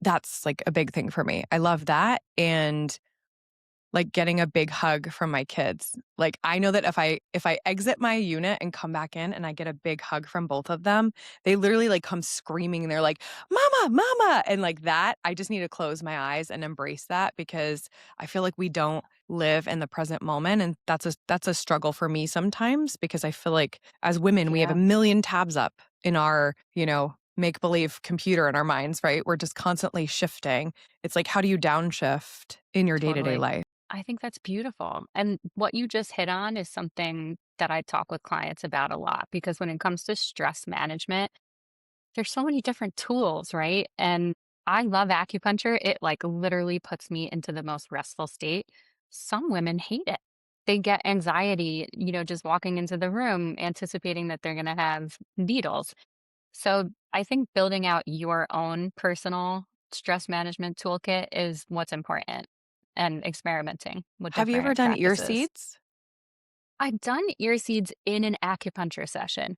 that's like a big thing for me. I love that. And like getting a big hug from my kids. Like I know that if I exit my unit and come back in and I get a big hug from both of them, they literally like come screaming and they're like, "Mama, mama." And like that, I just need to close my eyes and embrace that because I feel like we don't live in the present moment, and that's a struggle for me sometimes because I feel like as women we have a Yeah. million tabs up in our, make believe computer in our minds, right? We're just constantly shifting. It's like how do you downshift in your day-to-day Totally. life? I think that's beautiful. And what you just hit on is something that I talk with clients about a lot because when it comes to stress management, there's so many different tools, right? And I love acupuncture. It like literally puts me into the most restful state. Some women hate it. They get anxiety, just walking into the room, anticipating that they're going to have needles. So I think building out your own personal stress management toolkit is what's important and experimenting with Have you ever different done ear practices. seeds? I've done ear seeds in an acupuncture session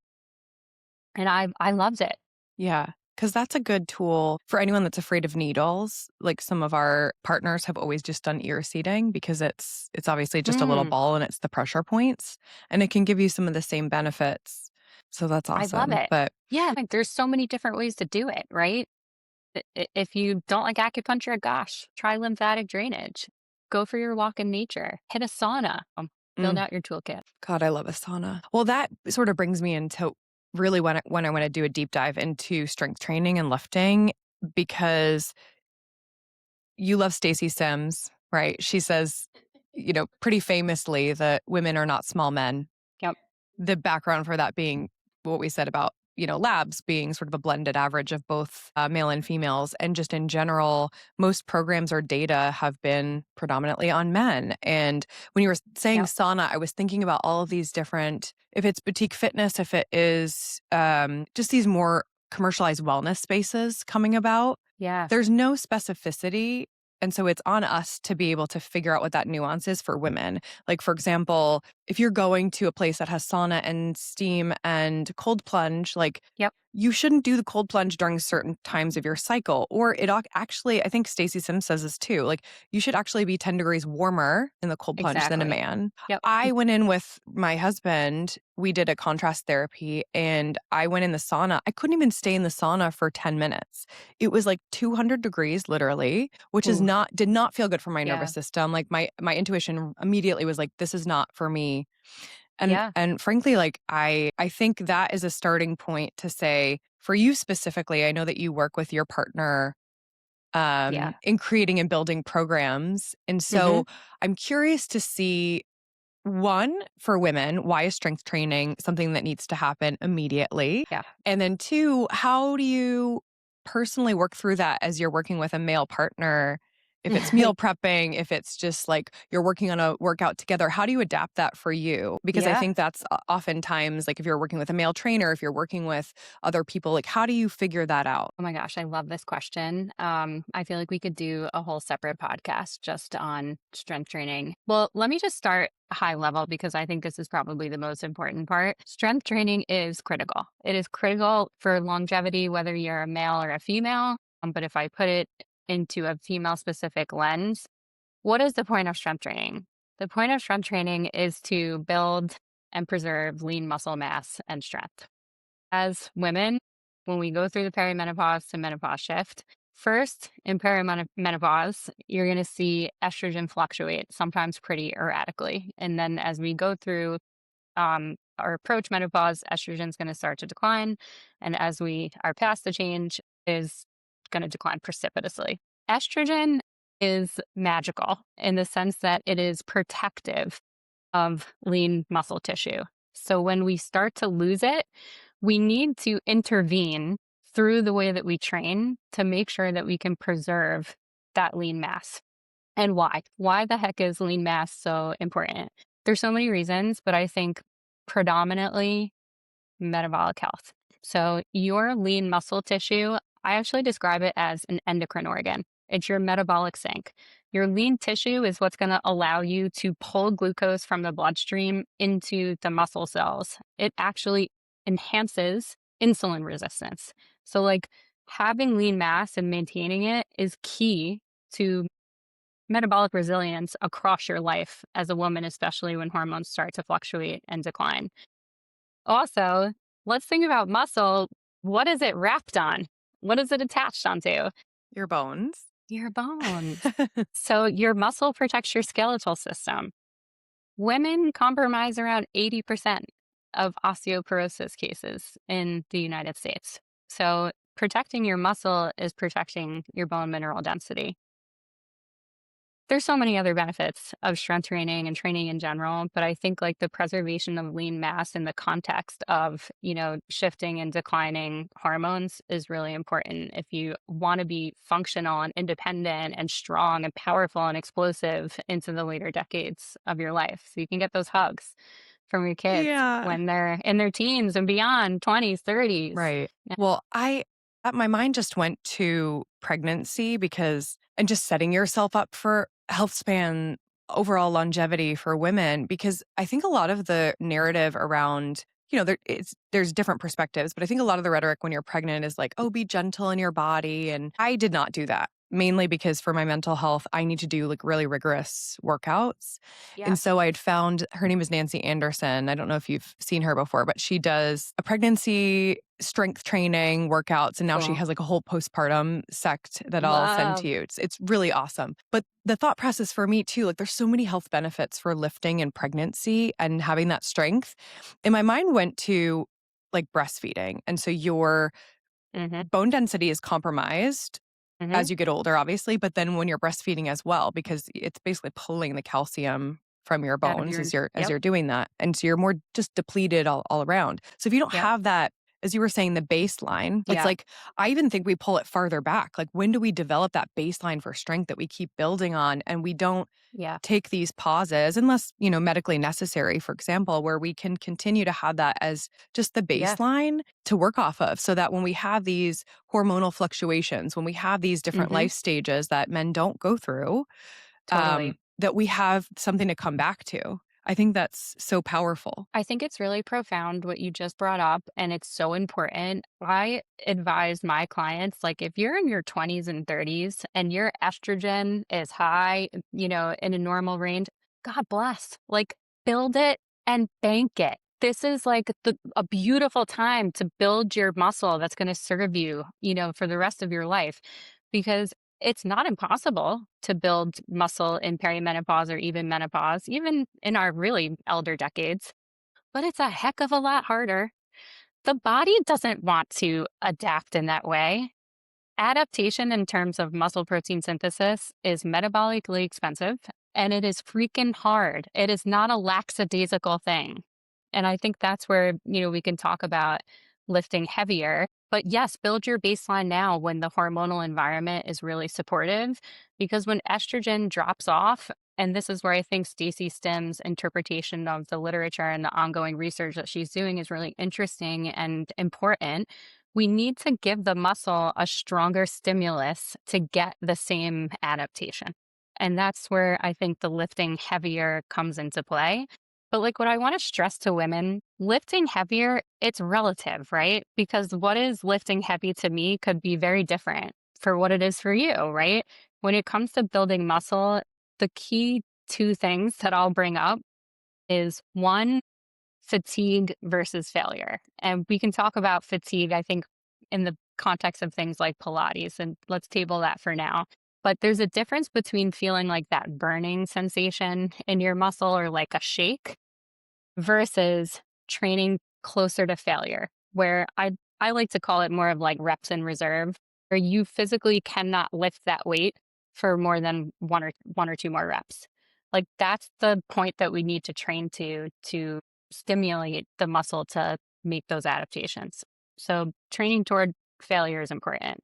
and I loved it. Yeah, because that's a good tool for anyone that's afraid of needles. Like some of our partners have always just done ear seeding because it's obviously just a little Mm, ball and it's the pressure points, and it can give you some of the same benefits. So that's I love awesome. it. But Yeah, like there's so many different ways to do it, right? If you don't like acupuncture, gosh, try lymphatic drainage. Go for your walk in nature. Hit a sauna. Build mm, out your toolkit. God, I love a sauna. Well, that sort of brings me into really when I want to do a deep dive into strength training and lifting because you love Stacey Sims, right? She says, pretty famously that women are not small men. Yep. The background for that being what we said about, labs being sort of a blended average of both male and females. And just in general, most programs or data have been predominantly on men. And when you were saying Yep. sauna, I was thinking about all of these different, if it's boutique fitness, if it is just these more commercialized wellness spaces coming about, Yes. there's no specificity. And so it's on us to be able to figure out what that nuance is for women. Like, for example, if you're going to a place that has sauna and steam and cold plunge, like Yep. you shouldn't do the cold plunge during certain times of your cycle. Or actually, I think Stacey Sims says this too. Like, you should actually be 10 degrees warmer in the cold plunge than a Exactly. man. Yep. I went in with my husband. We did a contrast therapy and I went in the sauna. I couldn't even stay in the sauna for 10 minutes. It was like 200 degrees literally, which Ooh. did not feel good for my Yeah. nervous system. Like my intuition immediately was like, this is not for me. And Yeah. and frankly, like I think that is a starting point to say for you specifically, I know that you work with your partner Yeah. in creating and building programs. And Mm-hmm. so I'm curious to see one, for women, why is strength training something that needs to happen immediately? Yeah. And then two, how do you personally work through that as you're working with a male partner? If it's meal prepping, if it's just like you're working on a workout together, how do you adapt that for you? Because I Yeah. think that's oftentimes like if you're working with a male trainer, if you're working with other people, like how do you figure that out? Oh my gosh, I love this question. I feel like we could do a whole separate podcast just on strength training. Well, let me just start high level because I think this is probably the most important part. Strength training is critical. It is critical for longevity, whether you're a male or a female. But if I put it into a female specific lens, what is the point of strength training? The point of strength training is to build and preserve lean muscle mass and strength. As women, when we go through the perimenopause to menopause shift, first in perimenopause, you're going to see estrogen fluctuate, sometimes pretty erratically. And then as we go through or approach menopause, estrogen is going to start to decline. And as we are past the change, is going to decline precipitously. Estrogen is magical in the sense that it is protective of lean muscle tissue. So when we start to lose it, we need to intervene through the way that we train to make sure that we can preserve that lean mass. And why? Why the heck is lean mass so important? There's so many reasons, but I think predominantly metabolic health. So your lean muscle tissue, I actually describe it as an endocrine organ. It's your metabolic sink. Your lean tissue is what's going to allow you to pull glucose from the bloodstream into the muscle cells. It actually enhances insulin resistance. So, like having lean mass and maintaining it is key to metabolic resilience across your life as a woman, especially when hormones start to fluctuate and decline. Also, let's think about muscle. What is it wrapped on? What is it attached onto? Your bones. Your bones. So your muscle protects your skeletal system. Women compromise around 80% of osteoporosis cases in the United States. So protecting your muscle is protecting your bone mineral density. There's so many other benefits of strength training and training in general, but I think like the preservation of lean mass in the context of, shifting and declining hormones is really important if you want to be functional and independent and strong and powerful and explosive into the later decades of your life. So you can get those hugs from your kids Yeah. when they're in their teens and beyond, 20s, 30s. Right. Well, my mind just went to pregnancy and just setting yourself up for health span, overall longevity for women, because I think a lot of the narrative around, there's different perspectives, but I think a lot of the rhetoric when you're pregnant is like, oh, be gentle in your body. And I did not do that. Mainly because for my mental health, I need to do like really rigorous workouts. Yeah. And so I had found her name is Nancy Anderson. I don't know if you've seen her before, but she does a pregnancy strength training workouts. And now she Cool. has like a whole postpartum sect that I'll send to Love. you. It's really awesome. But the thought process for me too, like there's so many health benefits for lifting in pregnancy and having that strength. And my mind went to like breastfeeding. And so your Mhm. bone density is compromised Mhm. as you get older, obviously, but then when you're breastfeeding as well, because it's basically pulling the calcium from your Out of bones your as Yep. you're doing that. And so you're more just depleted all around. So if you don't Yep. have that, as you were saying, the baseline, it's Yeah. like I even think we pull it farther back. Like when do we develop that baseline for strength that we keep building on and we don't Yeah. take these pauses unless, medically necessary, for example, where we can continue to have that as just the Yeah. baseline to work off of so that when we have these hormonal fluctuations, when we have these different Mhm. life stages that men don't go through, Totally. that we have something to come back to. I think that's so powerful. I think it's really profound what you just brought up, and it's so important. I advise my clients, like, if you're in your 20s and 30s and your estrogen is high, in a normal range, God bless. Like, build it and bank it. This is like a beautiful time to build your muscle that's going to serve you, for the rest of your life, because it's not impossible to build muscle in perimenopause or even menopause, even in our really elder decades, but it's a heck of a lot harder. The body doesn't want to adapt in that way. Adaptation in terms of muscle protein synthesis is metabolically expensive and it is freaking hard. It is not a lackadaisical thing. And I think that's where, we can talk about lifting heavier. But yes, build your baseline now when the hormonal environment is really supportive. Because when estrogen drops off, and this is where I think Stacey Stim's interpretation of the literature and the ongoing research that she's doing is really interesting and important. We need to give the muscle a stronger stimulus to get the same adaptation. And that's where I think the lifting heavier comes into play. But like what I want to stress to women, lifting heavier, it's relative, right? Because what is lifting heavy to me could be very different for what it is for you, right? When it comes to building muscle, the key two things that I'll bring up is one, fatigue versus failure. And we can talk about fatigue, I think, in the context of things like Pilates, and let's table that for now. But there's a difference between feeling like that burning sensation in your muscle or like a shake versus training closer to failure, where I like to call it more of like reps in reserve, where you physically cannot lift that weight for more than one or two more reps. Like that's the point that we need to train to stimulate the muscle to make those adaptations. So training toward failure is important.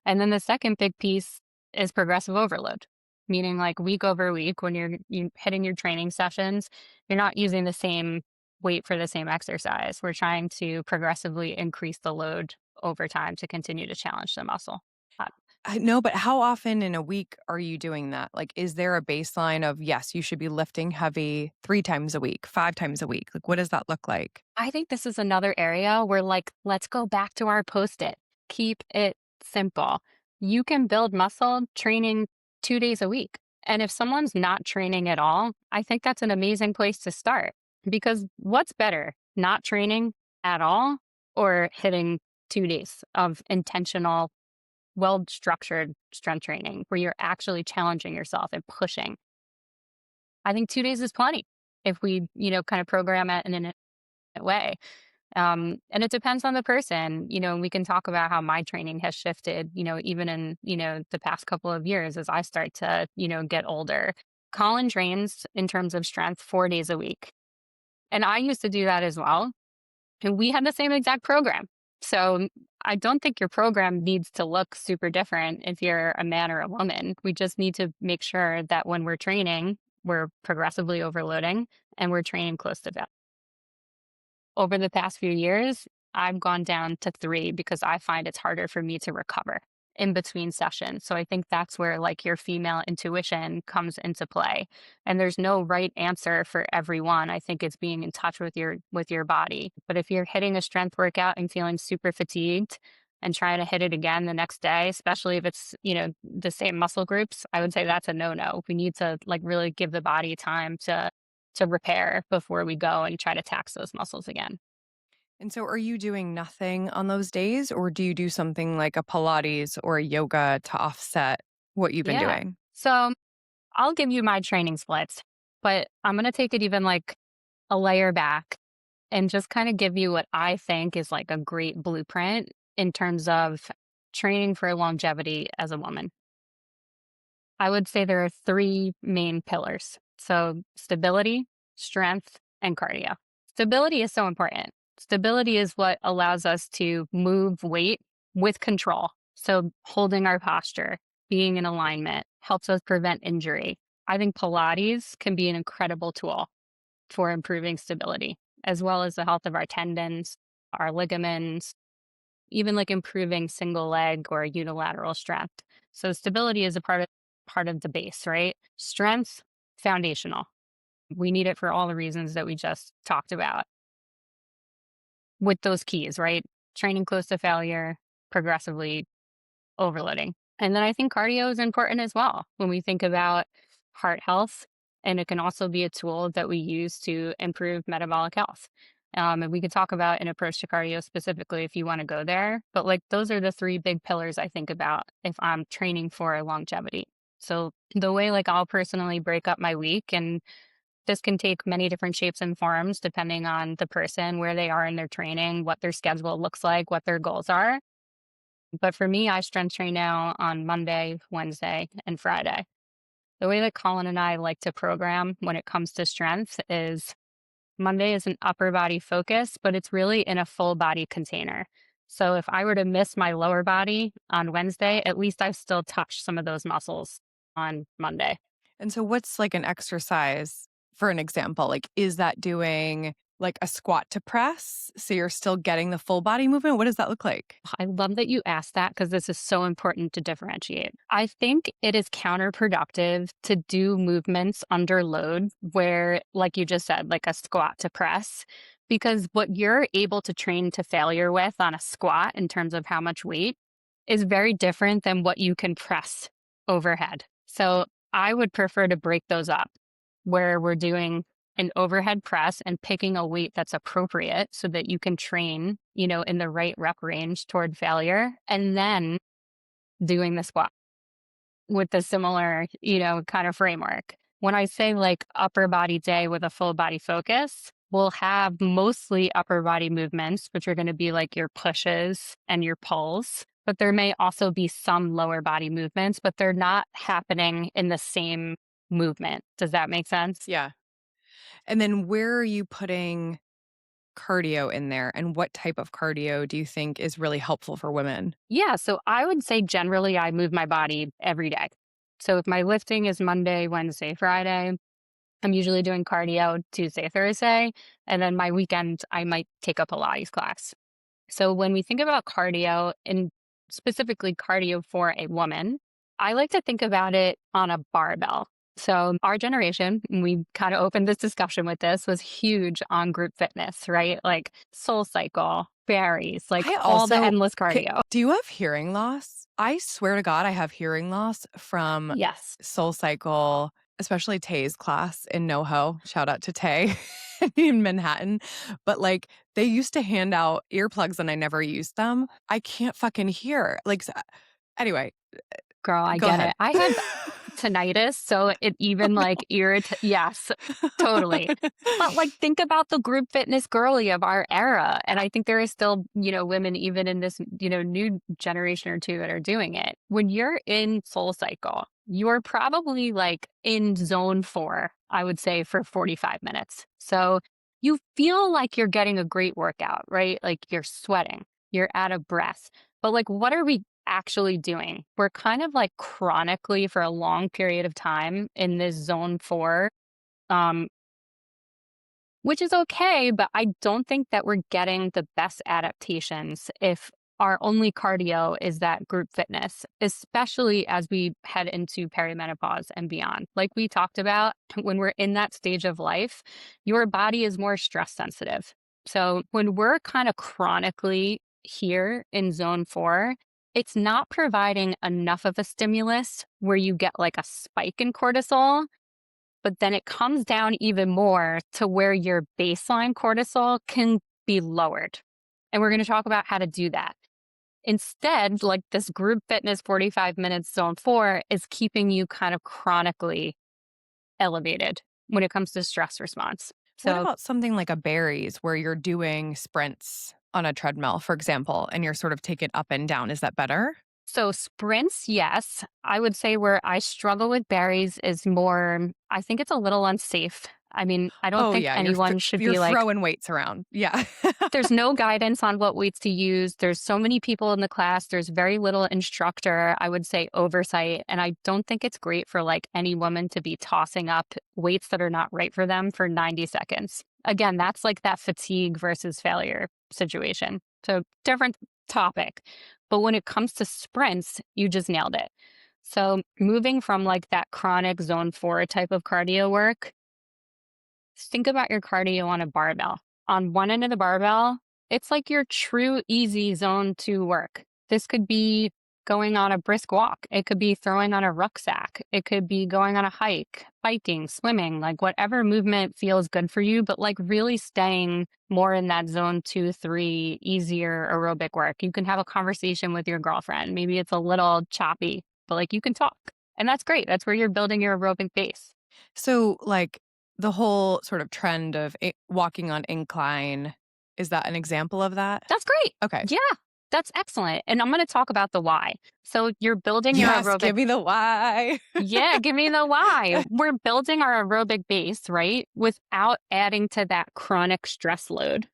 And then the second big piece is progressive overload, meaning like week over week, when you hitting your training sessions, you're not using the same weight for the same exercise. We're trying to progressively increase the load over time to continue to challenge the muscle. Uh, I know, but how often in a week are you doing that? Like, is there a baseline of, yes, you should be lifting heavy 3 times a week, 5 times a week? Like, what does that look like? I think this is another area where, like, let's go back to our post it. Keep it simple. You can build muscle training 2 days a week. And if someone's not training at all, I think that's an amazing place to start because what's better, not training at all or hitting 2 days of intentional, well structured strength training where you're actually challenging yourself and pushing? I think 2 days is plenty if we, kind of program it in a way. And it depends on the person, and we can talk about how my training has shifted, even in, the past couple of years as I start to, get older. Colin trains in terms of strength 4 days a week. And I used to do that as well. And we had the same exact program. So I don't think your program needs to look super different if you're a man or a woman. We just need to make sure that when we're training, we're progressively overloading and we're training close to that. Over the past few years, I've gone down to 3 because I find it's harder for me to recover in between sessions. So I think that's where like your female intuition comes into play. And there's no right answer for everyone. I think it's being in touch with your body. But if you're hitting a strength workout and feeling super fatigued and trying to hit it again the next day, especially if it's, the same muscle groups, I would say that's a no-no. We need to like really give the body time to repair before we go and try to tax those muscles again. And so are you doing nothing on those days, or do you do something like a Pilates or a yoga to offset what you've been Yeah. doing? So I'll give you my training splits, but I'm going to take it even like a layer back. and just kind of give you what I think is like a great blueprint in terms of training for longevity as a woman. I would say there are three main pillars. So, stability, strength, and cardio. Stability is so important. Stability is what allows us to move weight with control. So, holding our posture, being in alignment, helps us prevent injury. I think Pilates can be an incredible tool for improving stability, as well as the health of our tendons, our ligaments, even like improving single leg or unilateral strength. So stability is a part of the base, right? Strength, foundational. We need it for all the reasons that we just talked about with those keys, right? Training close to failure, progressively overloading. And then I think cardio is important as well when we think about heart health. And it can also be a tool that we use to improve metabolic health. And we could talk about an approach to cardio specifically if you want to go there. But like those are the three big pillars I think about if I'm training for longevity. So the way like I'll personally break up my week, and this can take many different shapes and forms depending on the person, where they are in their training, what their schedule looks like, what their goals are. But for me, I strength train now on Monday, Wednesday, and Friday. The way that Colin and I like to program when it comes to strength is Monday is an upper body focus, but it's really in a full body container. So if I were to miss my lower body on Wednesday, at least I've still touched some of those muscles on Monday. And so, what's like an exercise for an example? Like, is that doing like a squat to press? So you're still getting the full body movement? What does that look like? I love that you asked that because this is so important to differentiate. I think it is counterproductive to do movements under load where, like you just said, like a squat to press, because what you're able to train to failure with on a squat in terms of how much weight is very different than what you can press overhead. So I would prefer to break those up where we're doing an overhead press and picking a weight that's appropriate so that you can train, in the right rep range toward failure, and then doing the squat with the similar, kind of framework. When I say like upper body day with a full body focus, we'll have mostly upper body movements, which are going to be like your pushes and your pulls. But there may also be some lower body movements, but they're not happening in the same movement. Does that make sense? Yeah. And then where are you putting cardio in there? And what type of cardio do you think is really helpful for women? Yeah, so I would say generally I move my body every day. So if my lifting is Monday, Wednesday, Friday, I'm usually doing cardio Tuesday, Thursday, and then my weekend I might take a Pilates class. So when we think about cardio, and specifically cardio for a woman, I like to think about it on a barbell. So our generation, and we kind of opened this discussion with this, was huge on group fitness, right? Like Soul Cycle, Barry's, like I all the also, endless cardio. do you have hearing loss? I swear to God, I have hearing loss from Yes. Soul Cycle, especially Tay's class in NoHo. Shout out to Tay in Manhattan. But like they used to hand out earplugs and I never used them. I can't fucking hear. Anyway, Girl, I go get ahead. it. I have tinnitus, so it even like yes, totally. But like think about the group fitness girly of our era. And I think there is still, women even in this, new generation or two that are doing it. When you're in Soul Cycle, you're probably like in zone 4, I would say, for 45 minutes. So you feel like you're getting a great workout, right? Like you're sweating, you're out of breath. But like what are we actually doing? We're kind of like chronically for a long period of time in this zone 4, um, which is okay, but I don't think that we're getting the best adaptations if our only cardio is that group fitness, especially as we head into perimenopause and beyond. Like we talked about, when we're in that stage of life, your body is more stress sensitive. So when we're kind of chronically here in zone 4, it's not providing enough of a stimulus where you get like a spike in cortisol, but then it comes down even more to where your baseline cortisol can be lowered. And we're going to talk about how to do that. Instead, like this group fitness 45 minutes zone 4 is keeping you kind of chronically elevated when it comes to stress response. What So about something like a berries where you're doing sprints on a treadmill, for example, and you're sort of taking up and down? Is that better? So sprints, yes. I would say where I struggle with berries is more, I think it's a little unsafe. I mean, I don't Oh, think yeah, anyone should you're be like, throwing weights around. Yeah. there's no guidance on what weights to use. There's so many people in the class. There's very little instructor, I would say oversight. And I don't think it's great for like any woman to be tossing up weights that are not right for them for 90 seconds. Again, that's like that fatigue versus failure situation. So different topic. But when it comes to sprints, you just nailed it. So moving from like that chronic zone 4 type of cardio work, think about your cardio on a barbell. On one end of the barbell, it's like your true easy zone 2 work. This could be going on a brisk walk. It could be throwing on a rucksack. It could be going on a hike, biking, swimming, like whatever movement feels good for you, but like really staying more in that zone 2, 3, easier aerobic work. You can have a conversation with your girlfriend. Maybe it's a little choppy, but like you can talk. And that's great. That's where you're building your aerobic base. So, like, the whole sort of trend of walking on incline, is that an example of that? That's great. Okay. Yeah, that's excellent. And I'm going to talk about the why. So you're building your Yes, aerobic. give me the why. Yeah, give me the why. We're building our aerobic base, right? Without adding to that chronic stress load.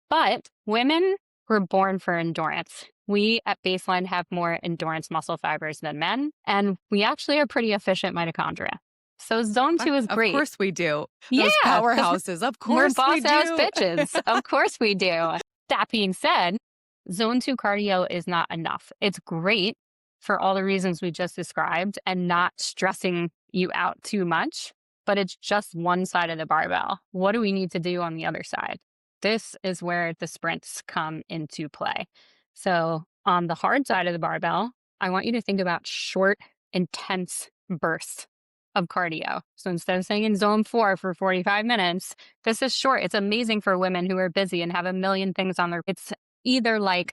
But women were born for endurance. We at baseline have more endurance muscle fibers than men, and we actually are pretty efficient mitochondria. So zone 2 is Of great. course we do. Those Yeah, because powerhouses, of we're course we boss ass do. bitches. Of course we do. That being said, zone 2 cardio is not enough. It's great for all the reasons we just described and not stressing you out too much, but it's just one side of the barbell. What do we need to do on the other side? This is where the sprints come into play. So, on the hard side of the barbell, I want you to think about short, intense bursts of cardio. So instead of saying in zone 4 for 45 minutes, this is short. It's amazing for women who are busy and have a million things on their. It's either like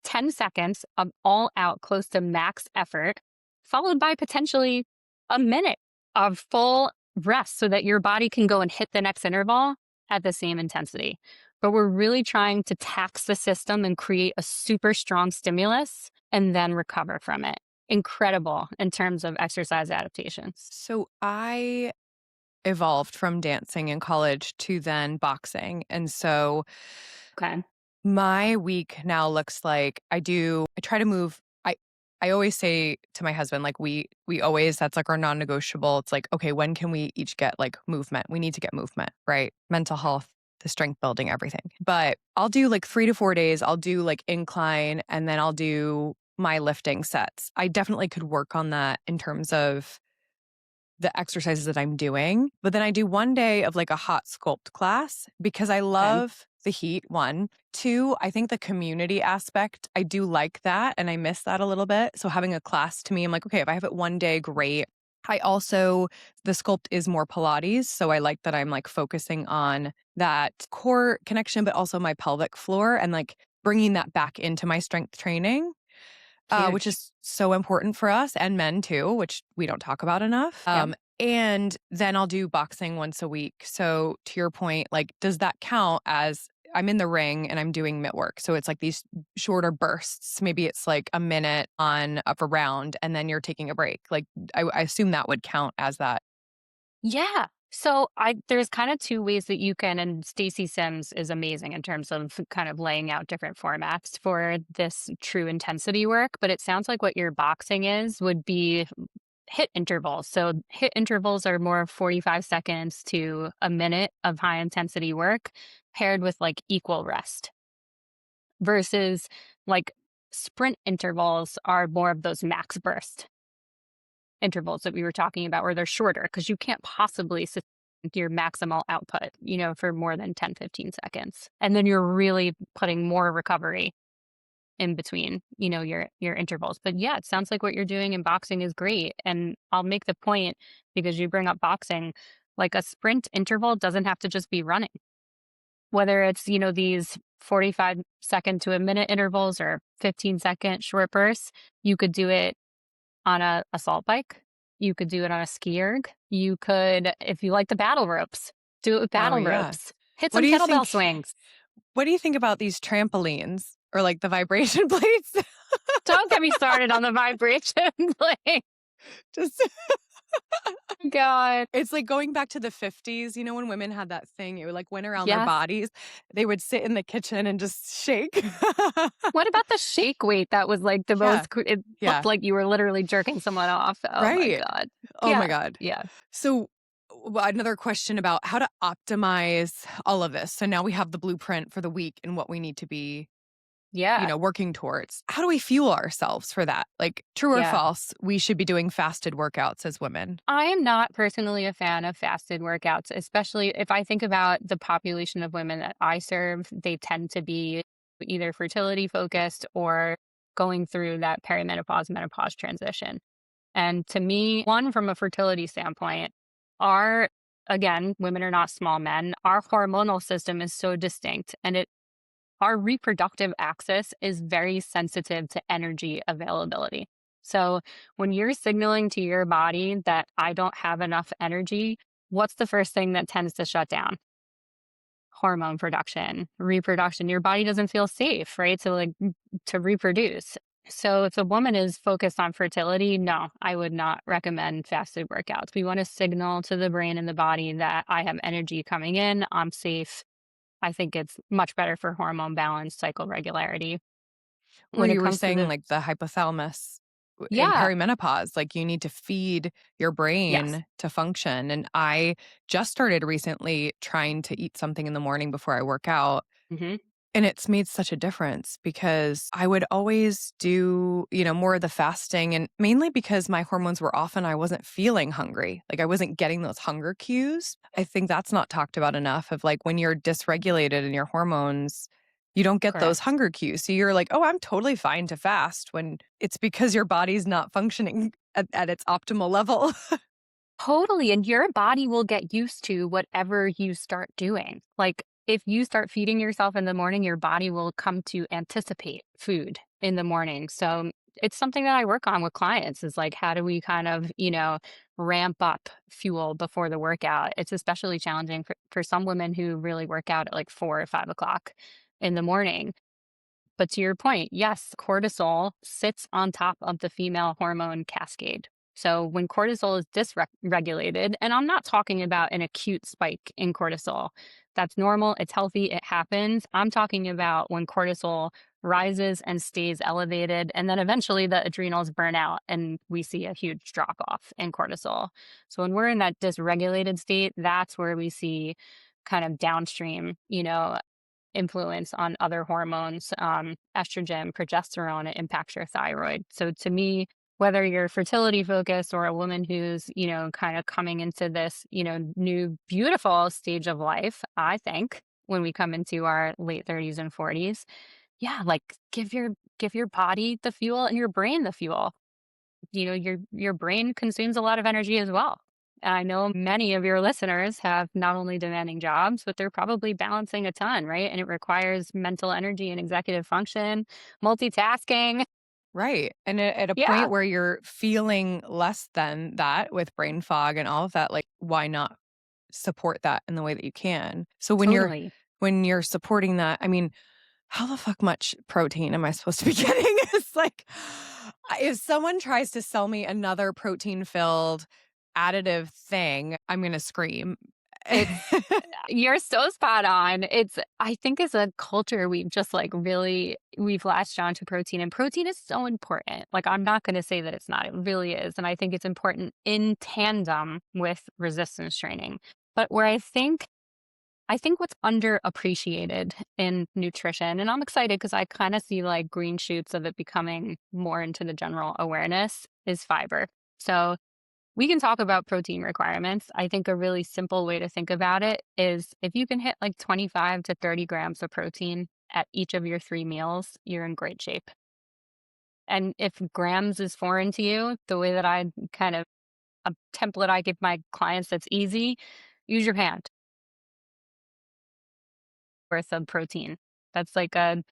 10 seconds of all out, close to max effort, followed by potentially a minute of full rest so that your body can go and hit the next interval at the same intensity. But we're really trying to tax the system and create a super strong stimulus and then recover from it. Incredible in terms of exercise adaptations. So I evolved from dancing in college to then boxing. And so Okay. my week now looks like I try to move. I always say to my husband, like we always, that's like our non-negotiable. It's like, okay, when can we each get like movement? We need to get movement, right? Mental health, the strength building, everything. But I'll do like 3 to 4 days. I'll do like incline and then I'll do my lifting sets. I definitely could work on that in terms of the exercises that I'm doing. But then I do one day of like a hot sculpt class because I Okay. love the heat, one. Two, I think the community aspect, I do like that and I miss that a little bit. So having a class to me, I'm like, okay, if I have it one day, great. I also, the sculpt is more Pilates. So I like that I'm like focusing on that core connection, but also my pelvic floor and like bringing that back into my strength training, which Huge. is so important for us and men too, which we don't talk about enough. Yep. And then I'll do boxing once a week. So to your point, like, does that count as I'm in the ring and I'm doing mitt work? So it's like these shorter bursts. Maybe it's like a minute on up a round and then you're taking a break. Like, I assume that would count as that. Yeah. So there's kind of two ways that you can, and Stacy Sims is amazing in terms of kind of laying out different formats for this true intensity work. But it sounds like what your boxing is would be hit intervals. So hit intervals are more 45 seconds to a minute of high intensity work paired with like equal rest versus like sprint intervals are more of those max burst intervals that we were talking about where they're shorter because you can't possibly sustain your maximal output, for more than 10, 15 seconds. And then you're really putting more recovery in between, your intervals. But yeah, it sounds like what you're doing in boxing is great. And I'll make the point because you bring up boxing, like a sprint interval doesn't have to just be running. Whether it's, these 45-second to a minute intervals or 15-second short bursts, you could do it on a assault bike. You could do it on a ski erg. You could, if you like the battle ropes, Do it with Oh, battle yeah. ropes. Hit What some do you kettlebell think swings. what do you think about these trampolines or, like, the vibration plates? Don't get me started on the vibration thing. Just God. it's like going back to the 50s, when women had that thing, it would, like, went around their Yes. bodies. They would sit in the kitchen and just shake. What about the shake weight that was like the Yeah, most it looked yeah, like you were literally jerking someone off. Oh my right. God. Oh my Yeah. god. Yeah. So, another question about how to optimize all of this. So now we have the blueprint for the week and what we need to be, Yeah. working towards. How do we fuel ourselves for that? Like, true or Yeah. false, we should be doing fasted workouts as women. I am not personally a fan of fasted workouts, especially if I think about the population of women that I serve. They tend to be either fertility focused or going through that perimenopause menopause transition. And to me, one, from a fertility standpoint, our, again, women are not small men. Our hormonal system is so distinct and our reproductive axis is very sensitive to energy availability. So when you're signaling to your body that I don't have enough energy, what's the first thing that tends to shut down? Hormone production, reproduction. Your body doesn't feel safe, right? To reproduce. So if a woman is focused on fertility, no, I would not recommend fasted workouts. We want to signal to the brain and the body that I have energy coming in, I'm safe. I think it's much better for hormone balance, cycle regularity. Well, When it you were comes to saying, the like, the hypothalamus in yeah, perimenopause, like, you need to feed your yes. brain to function, and I just started recently trying to eat something in the morning before I work out. Mhm. And it's made such a difference because I would always do, more of the fasting, and mainly because my hormones were off and I wasn't feeling hungry. Like, I wasn't getting those hunger cues. I think that's not talked about enough of, like, when you're dysregulated in your hormones, you don't get those Correct. hunger cues. So you're like, "Oh, I'm totally fine to fast," when it's because your body's not functioning at its optimal level. Totally, and your body will get used to whatever you start doing. Like, if you start feeding yourself in the morning, your body will come to anticipate food in the morning. So, it's something that I work on with clients is like, how do we kind of, ramp up fuel before the workout? It's especially challenging for some women who really work out at like 4 or 5 o'clock in the morning. But to your point, yes, cortisol sits on top of the female hormone cascade. So when cortisol is dysregulated, and I'm not talking about an acute spike in cortisol, that's normal, it's healthy, it happens. I'm talking about when cortisol rises and stays elevated, and then eventually the adrenals burn out and we see a huge drop off in cortisol. So when we're in that dysregulated state, that's where we see kind of downstream, influence on other hormones, estrogen, progesterone, it impacts your thyroid. So to me, whether you're fertility focused or a woman who's, kind of coming into this, new beautiful stage of life, I think when we come into our late 30s and 40s, yeah, like give your body the fuel and your brain the fuel. Your brain consumes a lot of energy as well. And I know many of your listeners have not only demanding jobs, but they're probably balancing a ton, right? And it requires mental energy and executive function, multitasking. Right. And at a point Yeah, where you're feeling less than that with brain fog and all of that, like, why not support that in the way that you can? So totally. when you're supporting that, I mean, how the fuck much protein am I supposed to be getting? It's like, if someone tries to sell me another protein-filled additive thing, I'm gonna scream. It's You're so spot on. I think as a culture, we've just like really, we've latched on to protein and protein is so important. Like, I'm not going to say that it's not, it really is. And I think it's important in tandem with resistance training. But where I think what's underappreciated in nutrition, and I'm excited because I kind of see like green shoots of it becoming more into the general awareness, is fiber. So we can talk about protein requirements. I think a really simple way to think about it is if you can hit like 25 to 30 grams of protein at each of your 3 meals, you're in great shape. And if grams is foreign to you, the way that I kind of a template I give my clients that's easy, use your hand worth of protein. That's like a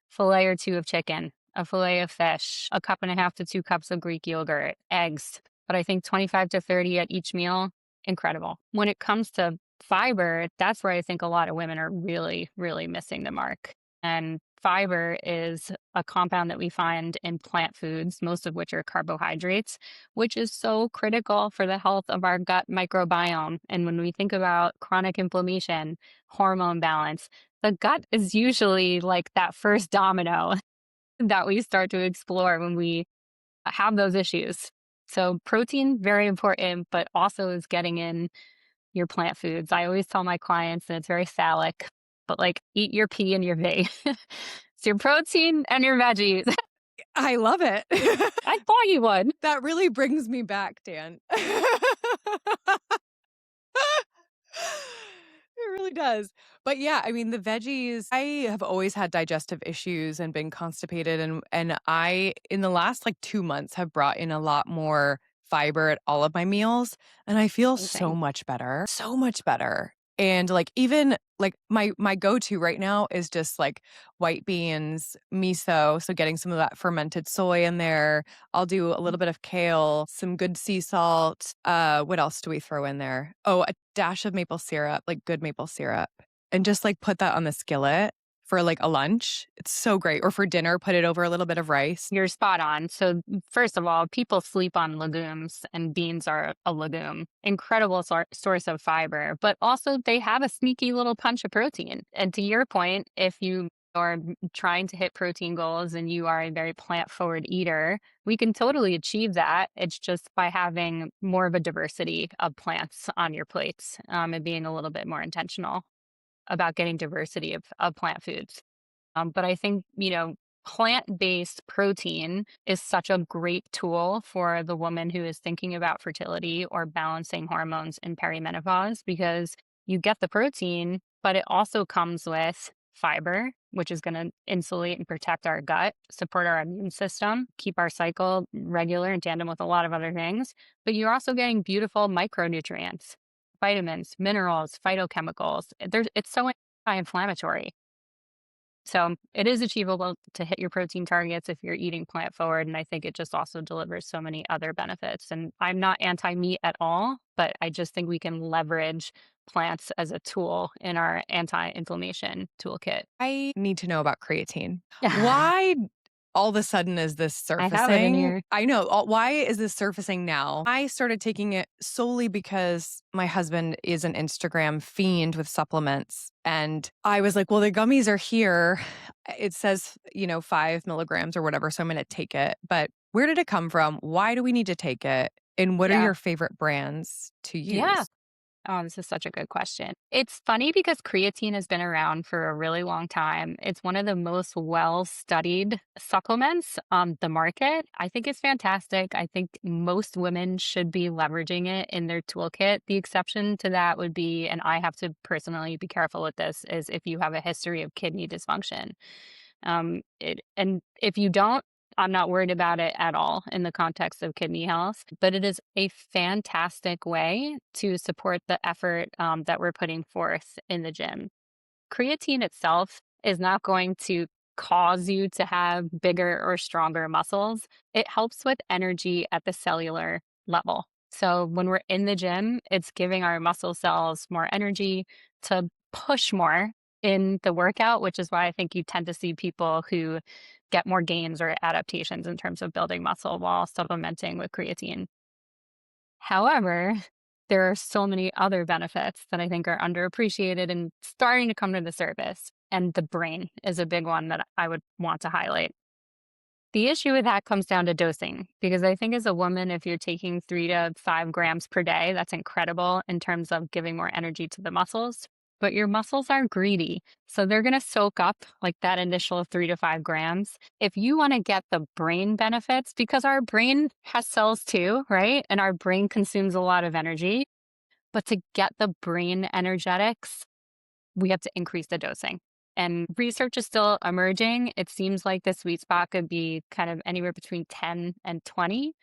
fillet or two of chicken, a fillet of fish, a cup and a half to 2 cups of Greek yogurt, eggs. But I think 25 to 30 at each meal, incredible. When it comes to fiber, that's where I think a lot of women are really, really missing the mark. And fiber is a compound that we find in plant foods, most of which are carbohydrates, which is so critical for the health of our gut microbiome. And when we think about chronic inflammation, hormone balance, the gut is usually like that first domino that we start to explore when we have those issues. So, protein, very important, but also is getting in your plant foods. I always tell my clients, and it's very phallic, but like eat your P and your V. It's your protein and your veggies. I love it. I thought you would. That really brings me back, Dan. It really does. But yeah, I mean the veggies, I have always had digestive issues and been constipated and I in the last like 2 months have brought in a lot more fiber at all of my meals and I feel so Amazing. much better. So much better. And like even like my go-to right now is just like white beans, miso, so getting some of that fermented soy in there. I'll do a little bit of kale, some good sea salt. What else do we throw in there? Oh, a dash of maple syrup, like good maple syrup, and just like put that on the skillet for like a lunch. It's so great. Or for dinner, put it over a little bit of rice. You're spot on. So, first of all, people sleep on legumes, and beans are a legume. Incredible source of fiber, but also they have a sneaky little punch of protein. And to your point, if you are trying to hit protein goals and you are a very plant forward eater, we can totally achieve that. It's just by having more of a diversity of plants on your plates, and being a little bit more intentional about getting diversity of plant foods. But I think, plant based protein is such a great tool for the woman who is thinking about fertility or balancing hormones in perimenopause because you get the protein, but it also comes with fiber, which is going to insulate and protect our gut, support our immune system, keep our cycle regular in tandem with a lot of other things. But you're also getting beautiful micronutrients, vitamins, minerals, phytochemicals. It's so anti inflammatory. So it is achievable to hit your protein targets if you're eating plant forward. And I think it just also delivers so many other benefits. And I'm not anti meat at all, but I just think we can leverage plants as a tool in our anti inflammation toolkit. I need to know about creatine. I Why all of a sudden is this have it in surfacing? here. I know. Why is this surfacing now? I started taking it solely because my husband is an Instagram fiend with supplements. And I was like, well, the gummies are here. It says, 5 milligrams or whatever. So I'm going to take it. But where did it come from? Why do we need to take it? And what are Yeah. your favorite brands to Yeah. use? Oh, this is such a good question. It's funny because creatine has been around for a really long time. It's one of the most well studied supplements on the market. I think it's fantastic. I think most women should be leveraging it in their toolkit. The exception to that would be, and I have to personally be careful with this, is if you have a history of kidney dysfunction. And if you don't, I'm not worried about it at all in the context of kidney health, but it is a fantastic way to support the effort that we're putting forth in the gym. Creatine itself is not going to cause you to have bigger or stronger muscles. It helps with energy at the cellular level. So when we're in the gym, it's giving our muscle cells more energy to push more in the workout, which is why I think you tend to see people who get more gains or adaptations in terms of building muscle while supplementing with creatine. However, there are so many other benefits that I think are underappreciated and starting to come to the surface. And the brain is a big one that I would want to highlight. The issue with that comes down to dosing, because I think as a woman, if you're taking 3 to 5 grams per day, that's incredible in terms of giving more energy to the muscles. But your muscles are greedy. So they're going to soak up like that initial 3 to 5 grams. If you want to get the brain benefits, because our brain has cells too, right? And our brain consumes a lot of energy. But to get the brain energetics, we have to increase the dosing. And research is still emerging. It seems like the sweet spot could be kind of anywhere between 10 and 20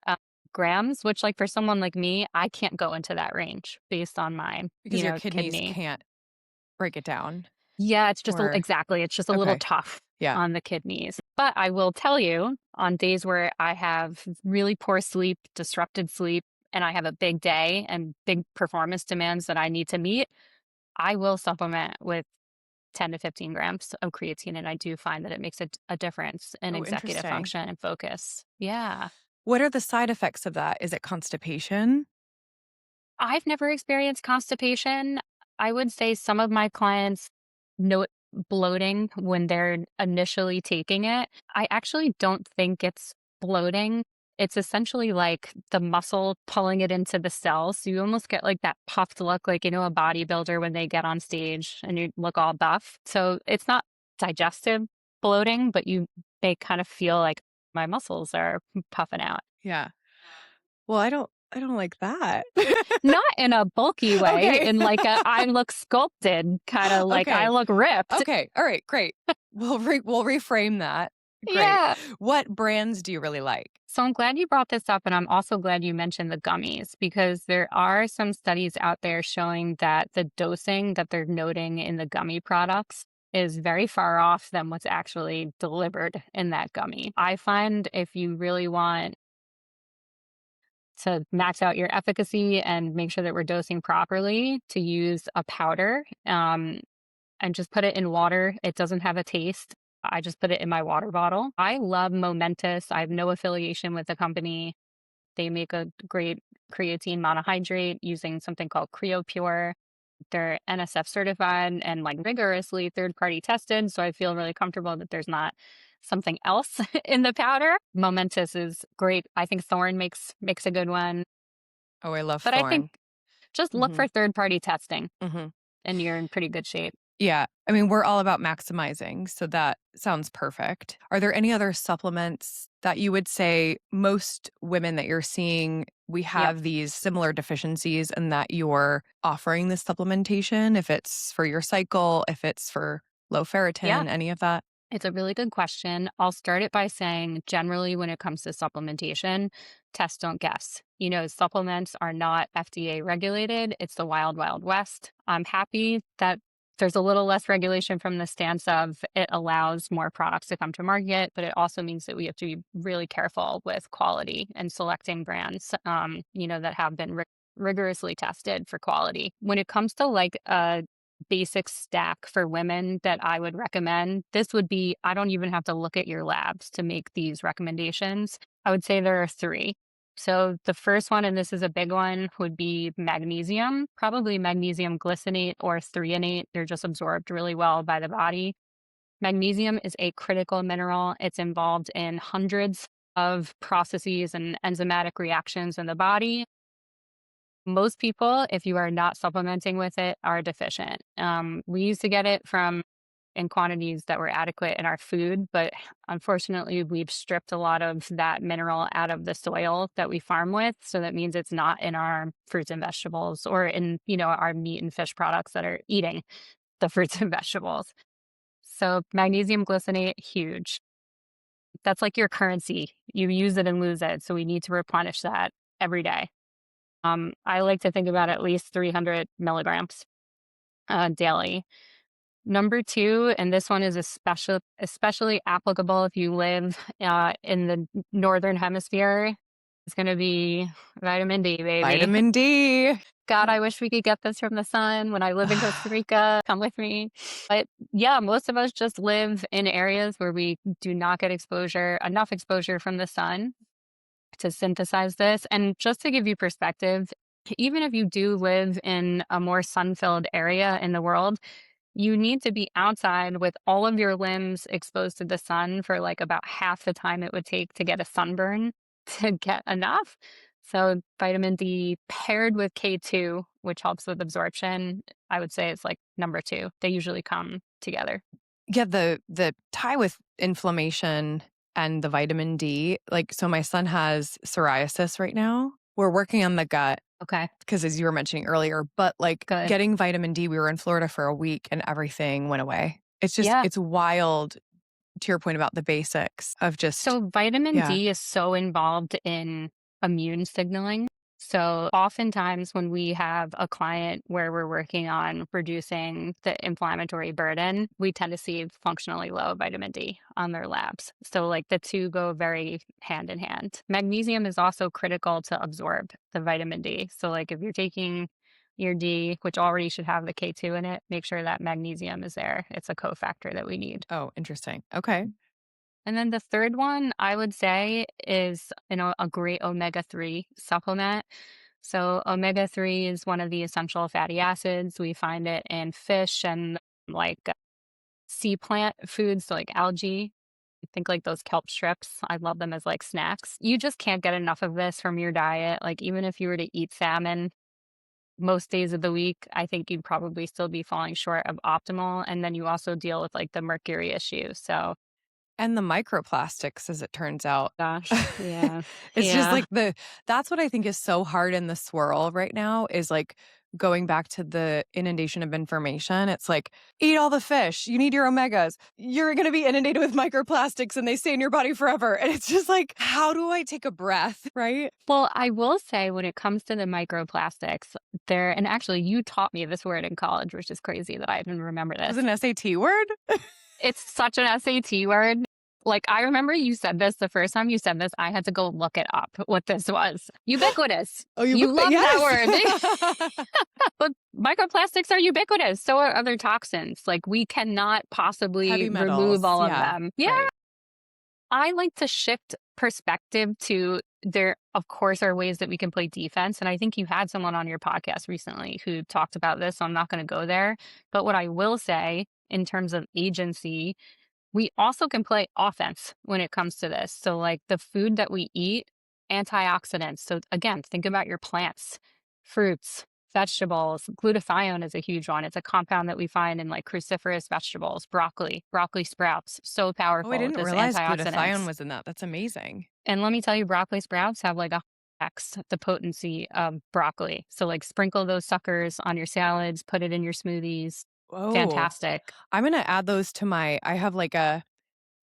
uh, grams, which, like, for someone like me, I can't go into that range based on my, Because your kidneys kidney. can't break it down. Yeah, it's just Or exactly. It's just a little okay. tough Yeah. on the kidneys. But I will tell you, on days where I have really poor sleep, disrupted sleep, and I have a big day and big performance demands that I need to meet, I will supplement with 10 to 15 grams of creatine. And I do find that it makes a difference in Oh, executive interesting. function and focus. Yeah. What are the side effects of that? Is it constipation? I've never experienced constipation. I would say some of my clients note bloating when they're initially taking it. I actually don't think it's bloating. It's essentially like the muscle pulling it into the cells. So you almost get like that puffed look, like, a bodybuilder when they get on stage and you look all buff. So it's not digestive bloating, but you may kind of feel like my muscles are puffing out. Yeah. Well, I don't like that. Not in a bulky way, Okay. in like a I look sculpted, kinda like I Okay. look ripped. Okay. All right, great. We'll reframe that. Great. Yeah. What brands do you really like? So I'm glad you brought this up, and I'm also glad you mentioned the gummies because there are some studies out there showing that the dosing that they're noting in the gummy products is very far off than what's actually delivered in that gummy. I find if you really want to max out your efficacy and make sure that we're dosing properly, to use a powder. And just put it in water. It doesn't have a taste. I just put it in my water bottle. I love Momentous. I have no affiliation with the company. They make a great creatine monohydrate using something called CreoPure. They're NSF certified and like rigorously third party tested. So I feel really comfortable that there's not something else in the powder. Momentous is great. I think Thorne makes a good one. Oh, I love But I think Thorn. just look Mhm. for third party testing Mhm. and you're in pretty good shape. Yeah. I mean, we're all about maximizing, so that sounds perfect. Are there any other supplements that you would say most women that you're seeing, we Yep. have these similar deficiencies and that you're offering this supplementation, if it's for your cycle, if it's for low Yeah. ferritin, any of that? It's a really good question. I'll start it by saying, generally, when it comes to supplementation, test, don't guess. Supplements are not FDA regulated. It's the wild, wild west. I'm happy that there's a little less regulation from the stance of it allows more products to come to market, but it also means that we have to be really careful with quality and selecting brands, that have been rigorously tested for quality. When it comes to like a basic stack for women that I would recommend, this would be I don't even have to look at your labs to make these recommendations. I would say there are three. So the first one, and this is a big one, would be magnesium, probably magnesium glycinate or threonate. They're just absorbed really well by the body. Magnesium is a critical mineral. It's involved in hundreds of processes and enzymatic reactions in the body. Most people, if you are not supplementing with it, are deficient. We used to get it from in quantities that were adequate in our food, but unfortunately, we've stripped a lot of that mineral out of the soil that we farm with. So that means it's not in our fruits and vegetables or in, our meat and fish products that are eating the fruits and vegetables. So magnesium glycinate, huge. That's like your currency. You use it and lose it. So we need to replenish that every day. I like to think about at least 300 milligrams daily. Number two, and this one is especially applicable if you live in the northern hemisphere, it's going to be vitamin D, baby. Vitamin D. God, I wish we could get this from the sun. When I live in Costa Rica, come with me. But yeah, most of us just live in areas where we do not get enough exposure from the sun to synthesize this. And just to give you perspective, even if you do live in a more sun filled area in the world, you need to be outside with all of your limbs exposed to the sun for like about half the time it would take to get a sunburn to get enough. So, vitamin D paired with K2, which helps with absorption, I would say it's like number two. They usually come together. Yeah, the tie with inflammation and the vitamin D, like, so my son has psoriasis right now. We're working on the gut Okay, because, as you were mentioning earlier, but like good. getting vitamin D, we were in Florida for a week and everything went away. Yeah. It's wild to your point about the basics of just, So, vitamin yeah. D is so involved in immune signaling. So oftentimes when we have a client where we're working on reducing the inflammatory burden, we tend to see functionally low vitamin D on their labs. So like the two go very hand in hand. Magnesium is also critical to absorb the vitamin D. So like if you're taking your D, which already should have the K2 in it, make sure that magnesium is there. It's a cofactor that we need. Oh, interesting. Okay. And then the third one I would say is, a great omega-3 supplement. So omega-3 is one of the essential fatty acids. We find it in fish and like sea plant foods, so like algae. Think like those kelp strips. I love them as like snacks. You just can't get enough of this from your diet. Like even if you were to eat salmon most days of the week, I think you'd probably still be falling short of optimal. And then you also deal with like the mercury issue. So And the microplastics, as it turns out. gosh, yeah. It's just Yeah. like that's what I think is so hard in the swirl right now is like going back to the inundation of information. It's like, eat all the fish. You need your omegas. You're going to be inundated with microplastics and they stay in your body forever. And it's just like, how do I take a breath? Right? Well, I will say when it comes to the microplastics, and actually you taught me this word in college, which is crazy that I even remember It was this. an SAT word. It's such an SAT word. Like, I remember you said this the first time you said this, I had to go look it up what this was. Ubiquitous. Oh, You love that word. yes. But microplastics are ubiquitous. So are other toxins. Like, we cannot possibly Heavy remove metals. all of Yeah. them. Yeah. Right. I like to shift perspective to there, of course, are ways that we can play defense. And I think you had someone on your podcast recently who talked about this. So I'm not going to go there. But what I will say in terms of agency, we also can play offense when it comes to this. So, like the food that we eat, antioxidants. So, again, think about your plants, fruits, vegetables. Glutathione is a huge one. It's a compound that we find in like cruciferous vegetables, broccoli sprouts. So Oh, I powerful with didn't this realize glutathione antioxidants. was in that. That's amazing. And let me tell you, broccoli sprouts have like a X the potency of broccoli. So, like, sprinkle those suckers on your salads, put it in your smoothies. Oh, Fantastic. I'm going to add those to I have like a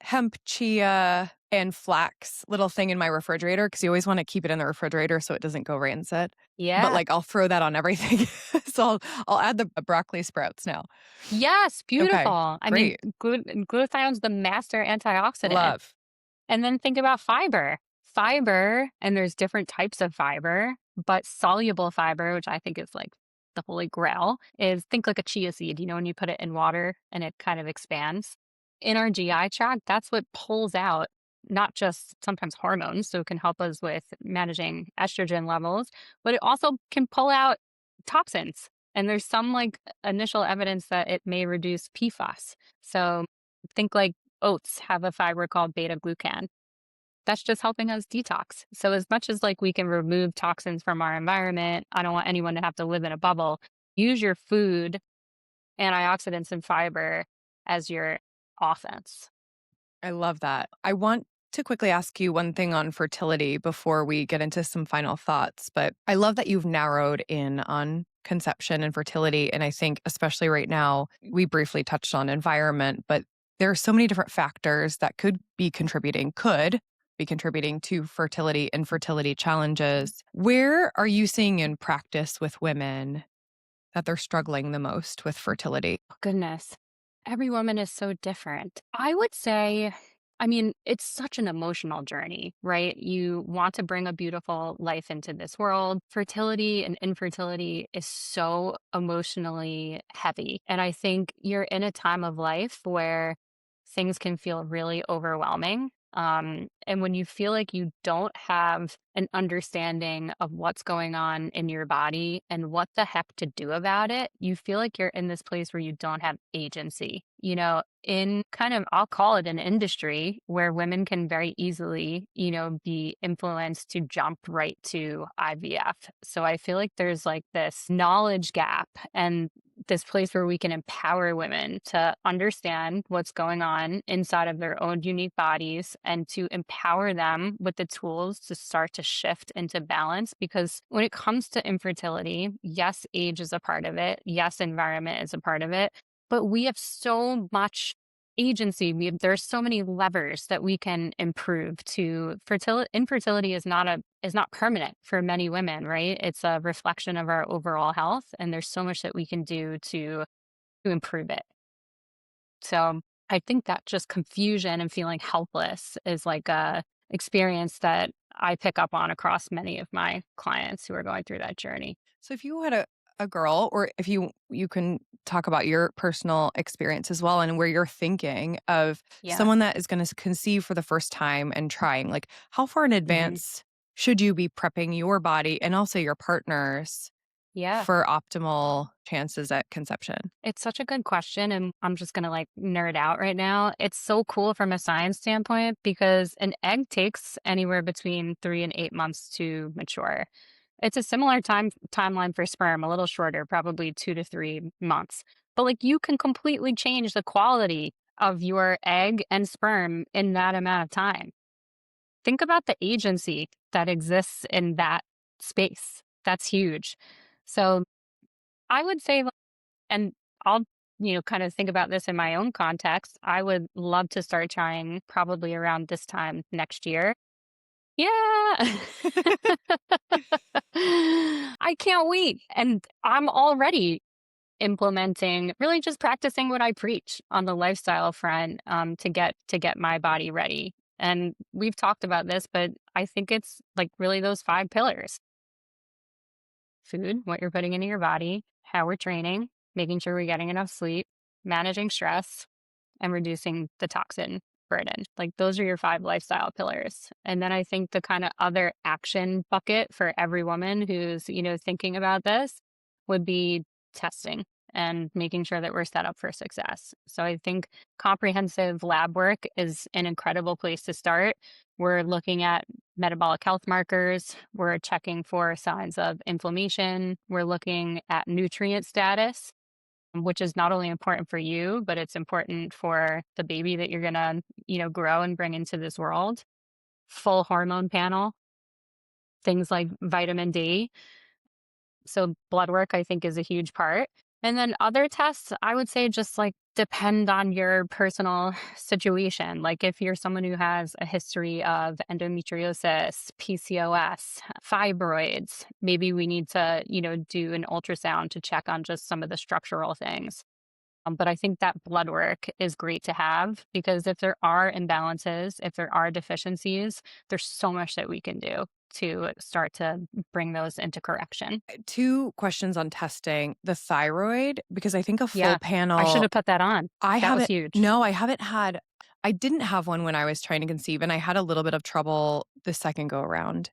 hemp, chia, and flax little thing in my refrigerator because you always want to keep it in the refrigerator so it doesn't go rancid. But Yeah. like I'll throw that on everything. So I'll add the broccoli sprouts now. Yes, Okay, beautiful. I mean, great. glutathione's the master antioxidant. Love. And then think about fiber. Fiber, and there's different types of fiber, but soluble fiber, which I think is like the holy grail, is think like a chia seed, when you put it in water and it kind of expands. In our GI tract, that's what pulls out not just sometimes hormones, so it can help us with managing estrogen levels, but it also can pull out toxins. And there's some like initial evidence that it may reduce PFAS. So think like oats have a fiber called beta glucan. That's just helping us detox. So as much as like we can remove toxins from our environment, I don't want anyone to have to live in a bubble. Use your food, antioxidants and fiber as your offense. I love that. I want to quickly ask you one thing on fertility before we get into some final thoughts. But I love that you've narrowed in on conception and fertility. And I think, especially right now, we briefly touched on environment, but there are so many different factors that could be contributing to fertility and fertility challenges. Where are you seeing in practice with women that they're struggling the most with fertility? Oh, goodness. Every woman is so different. I would say, I mean, it's such an emotional journey, right? You want to bring a beautiful life into this world. Fertility and infertility is so emotionally heavy. And I think you're in a time of life where things can feel really overwhelming. And when you feel like you don't have an understanding of what's going on in your body and what the heck to do about it, you feel like you're in this place where you don't have agency. In kind of, I'll call it an industry where women can very easily, be influenced to jump right to IVF. So I feel like there's like this knowledge gap and this place where we can empower women to understand what's going on inside of their own unique bodies and to empower them with the tools to start to shift into balance. Because when it comes to infertility, yes, age is a part of it. Yes, environment is a part of it. But we have so much agency. There's so many levers that we can improve to fertility. Infertility is not permanent for many women, right? It's a reflection of our overall health, and there's so much that we can do to improve it. So I think that just confusion and feeling helpless is like a experience that I pick up on across many of my clients who are going through that journey. So if you had a girl, or if you can talk about your personal experience as well, and where you're thinking of Yeah. someone that is going to conceive for the first time and trying, like how far in Hmm. advance should you be prepping your body and also your partners Yeah. for optimal chances at conception? It's such a good question. And I'm just going to like nerd out right now. It's so cool from a science standpoint because an egg takes anywhere between 3 and 8 months to mature. It's a similar timeline for sperm, a little shorter, probably 2 to 3 months. But like you can completely change the quality of your egg and sperm in that amount of time. Think about the agency that exists in that space. That's huge. So I would say, and I'll, kind of think about this in my own context. I would love to start trying probably around this time next year. Yeah. I can't wait. And I'm already implementing, really just practicing what I preach on the lifestyle front to get my body ready. And we've talked about this, but I think it's like really those 5 pillars: food, what you're putting into your body, how we're training, making sure we're getting enough sleep, managing stress, and reducing the toxin burden. Like those are your 5 lifestyle pillars. And then I think the kind of other action bucket for every woman who's, thinking about this would be testing and making sure that we're set up for success. So I think comprehensive lab work is an incredible place to start. We're looking at metabolic health markers, we're checking for signs of inflammation, we're looking at nutrient status, which is not only important for you, but it's important for the baby that you're going to, grow and bring into this world. Full hormone panel, things like vitamin D. So blood work, I think, is a huge part. And then other tests, I would say just like depend on your personal situation. Like if you're someone who has a history of endometriosis, PCOS, fibroids, maybe we need to, do an ultrasound to check on just some of the structural things. But I think that blood work is great to have because if there are imbalances, if there are deficiencies, there's so much that we can do to start to bring those into correction. Two questions on testing the thyroid, because I think a full Yeah, I should panel, have put that on. I That was haven't, huge. no, I haven't had, I didn't have one when I was trying to conceive, and I had a little bit of trouble the second go around.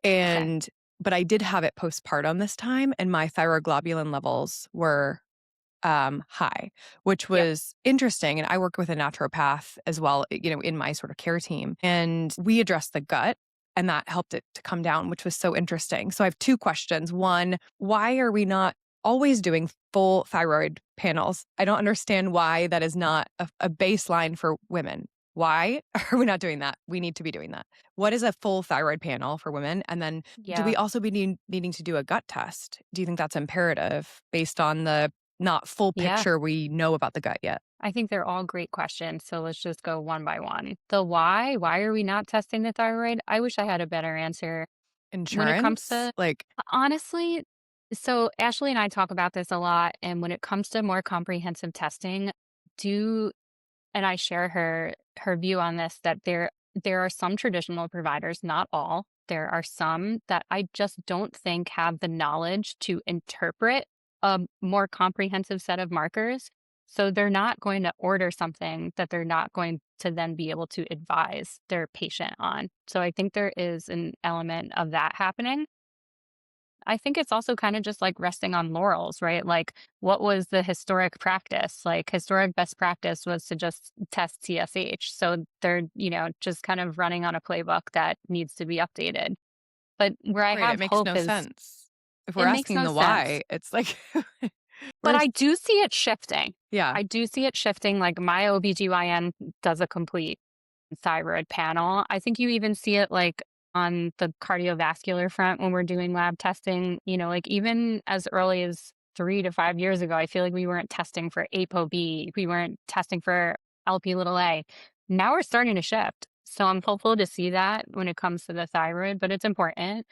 Okay. And, but I did have it postpartum this time, and my thyroglobulin levels were high, which Yep. was interesting. And I work with a naturopath as well, in my sort of care team. And we addressed the gut, and that helped it to come down, which was so interesting. So I have two questions. One, why are we not always doing full thyroid panels? I don't understand why that is not a baseline for women. Why are we not doing that? We need to be doing that. What is a full thyroid panel for women? And then do we Yeah. also be needing to do a gut test? Do you think that's imperative based on the not full Yeah. picture we know about the gut yet? I think they're all great questions. So let's just go one by one. The why are we not testing the thyroid? I wish I had a better answer when it comes Insurance? to, Like, honestly. So Ashley and I talk about this a lot. And when it comes to more comprehensive testing, do and I share her view on this, that there are some traditional providers, not all. There are some that I just don't think have the knowledge to interpret a more comprehensive set of markers. So they're not going to order something that they're not going to then be able to advise their patient on. So I think there is an element of that happening. I think it's also kind of just like resting on laurels, right? Like, what was the historic practice? Like, historic best practice was to just test TSH. So they're, just kind of running on a playbook that needs to be updated. But where I right, it have makes hope no is sense. If we're it makes asking no the sense. why, it's like But we're I do see it shifting. yeah. I do see it shifting. Like, my OBGYN does a complete thyroid panel. I think you even see it like on the cardiovascular front when we're doing lab testing, like even as early as 3 to 5 years ago, I feel like we weren't testing for ApoB. We weren't testing for LP little a. Now we're starting to shift. So I'm hopeful to see that when it comes to the thyroid, but it's important.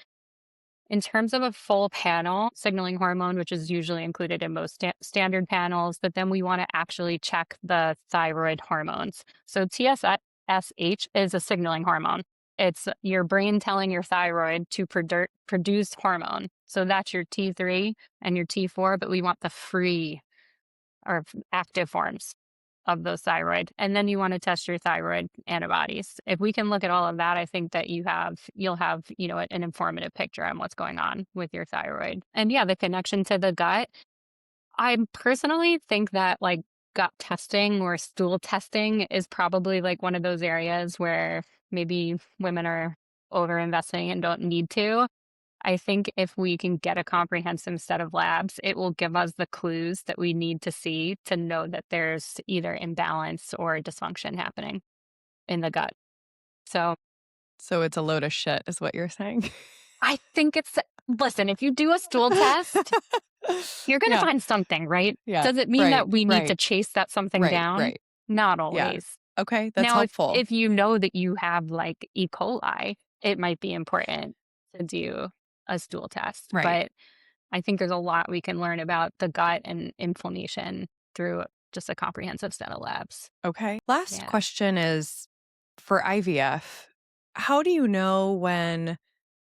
In terms of a full panel, signaling hormone, which is usually included in most standard panels, but then we want to actually check the thyroid hormones. So TSH is a signaling hormone. It's your brain telling your thyroid to produce hormone. So that's your T3 and your T4, but we want the free or active forms of those thyroid. And then you want to test your thyroid antibodies. If we can look at all of that, I think that you'll have, an informative picture on what's going on with your thyroid. And yeah, the connection to the gut. I personally think that like gut testing or stool testing is probably like one of those areas where maybe women are over investing and don't need to. I think if we can get a comprehensive set of labs, it will give us the clues that we need to see to know that there's either imbalance or dysfunction happening in the gut. So So it's a load of shit, is what you're saying. I think listen, if you do a stool test, you're going to Yeah. find something, right? Yeah. Does it mean Right. that we need to Right. chase that something Right. down? Right. Not Yeah. always. Okay. That's Now, helpful. if you know that you have like E. coli, it might be important to do a stool test. Right. But I think there's a lot we can learn about the gut and inflammation through just a comprehensive set of labs. Okay. Last Yeah. question is for IVF. How do you know when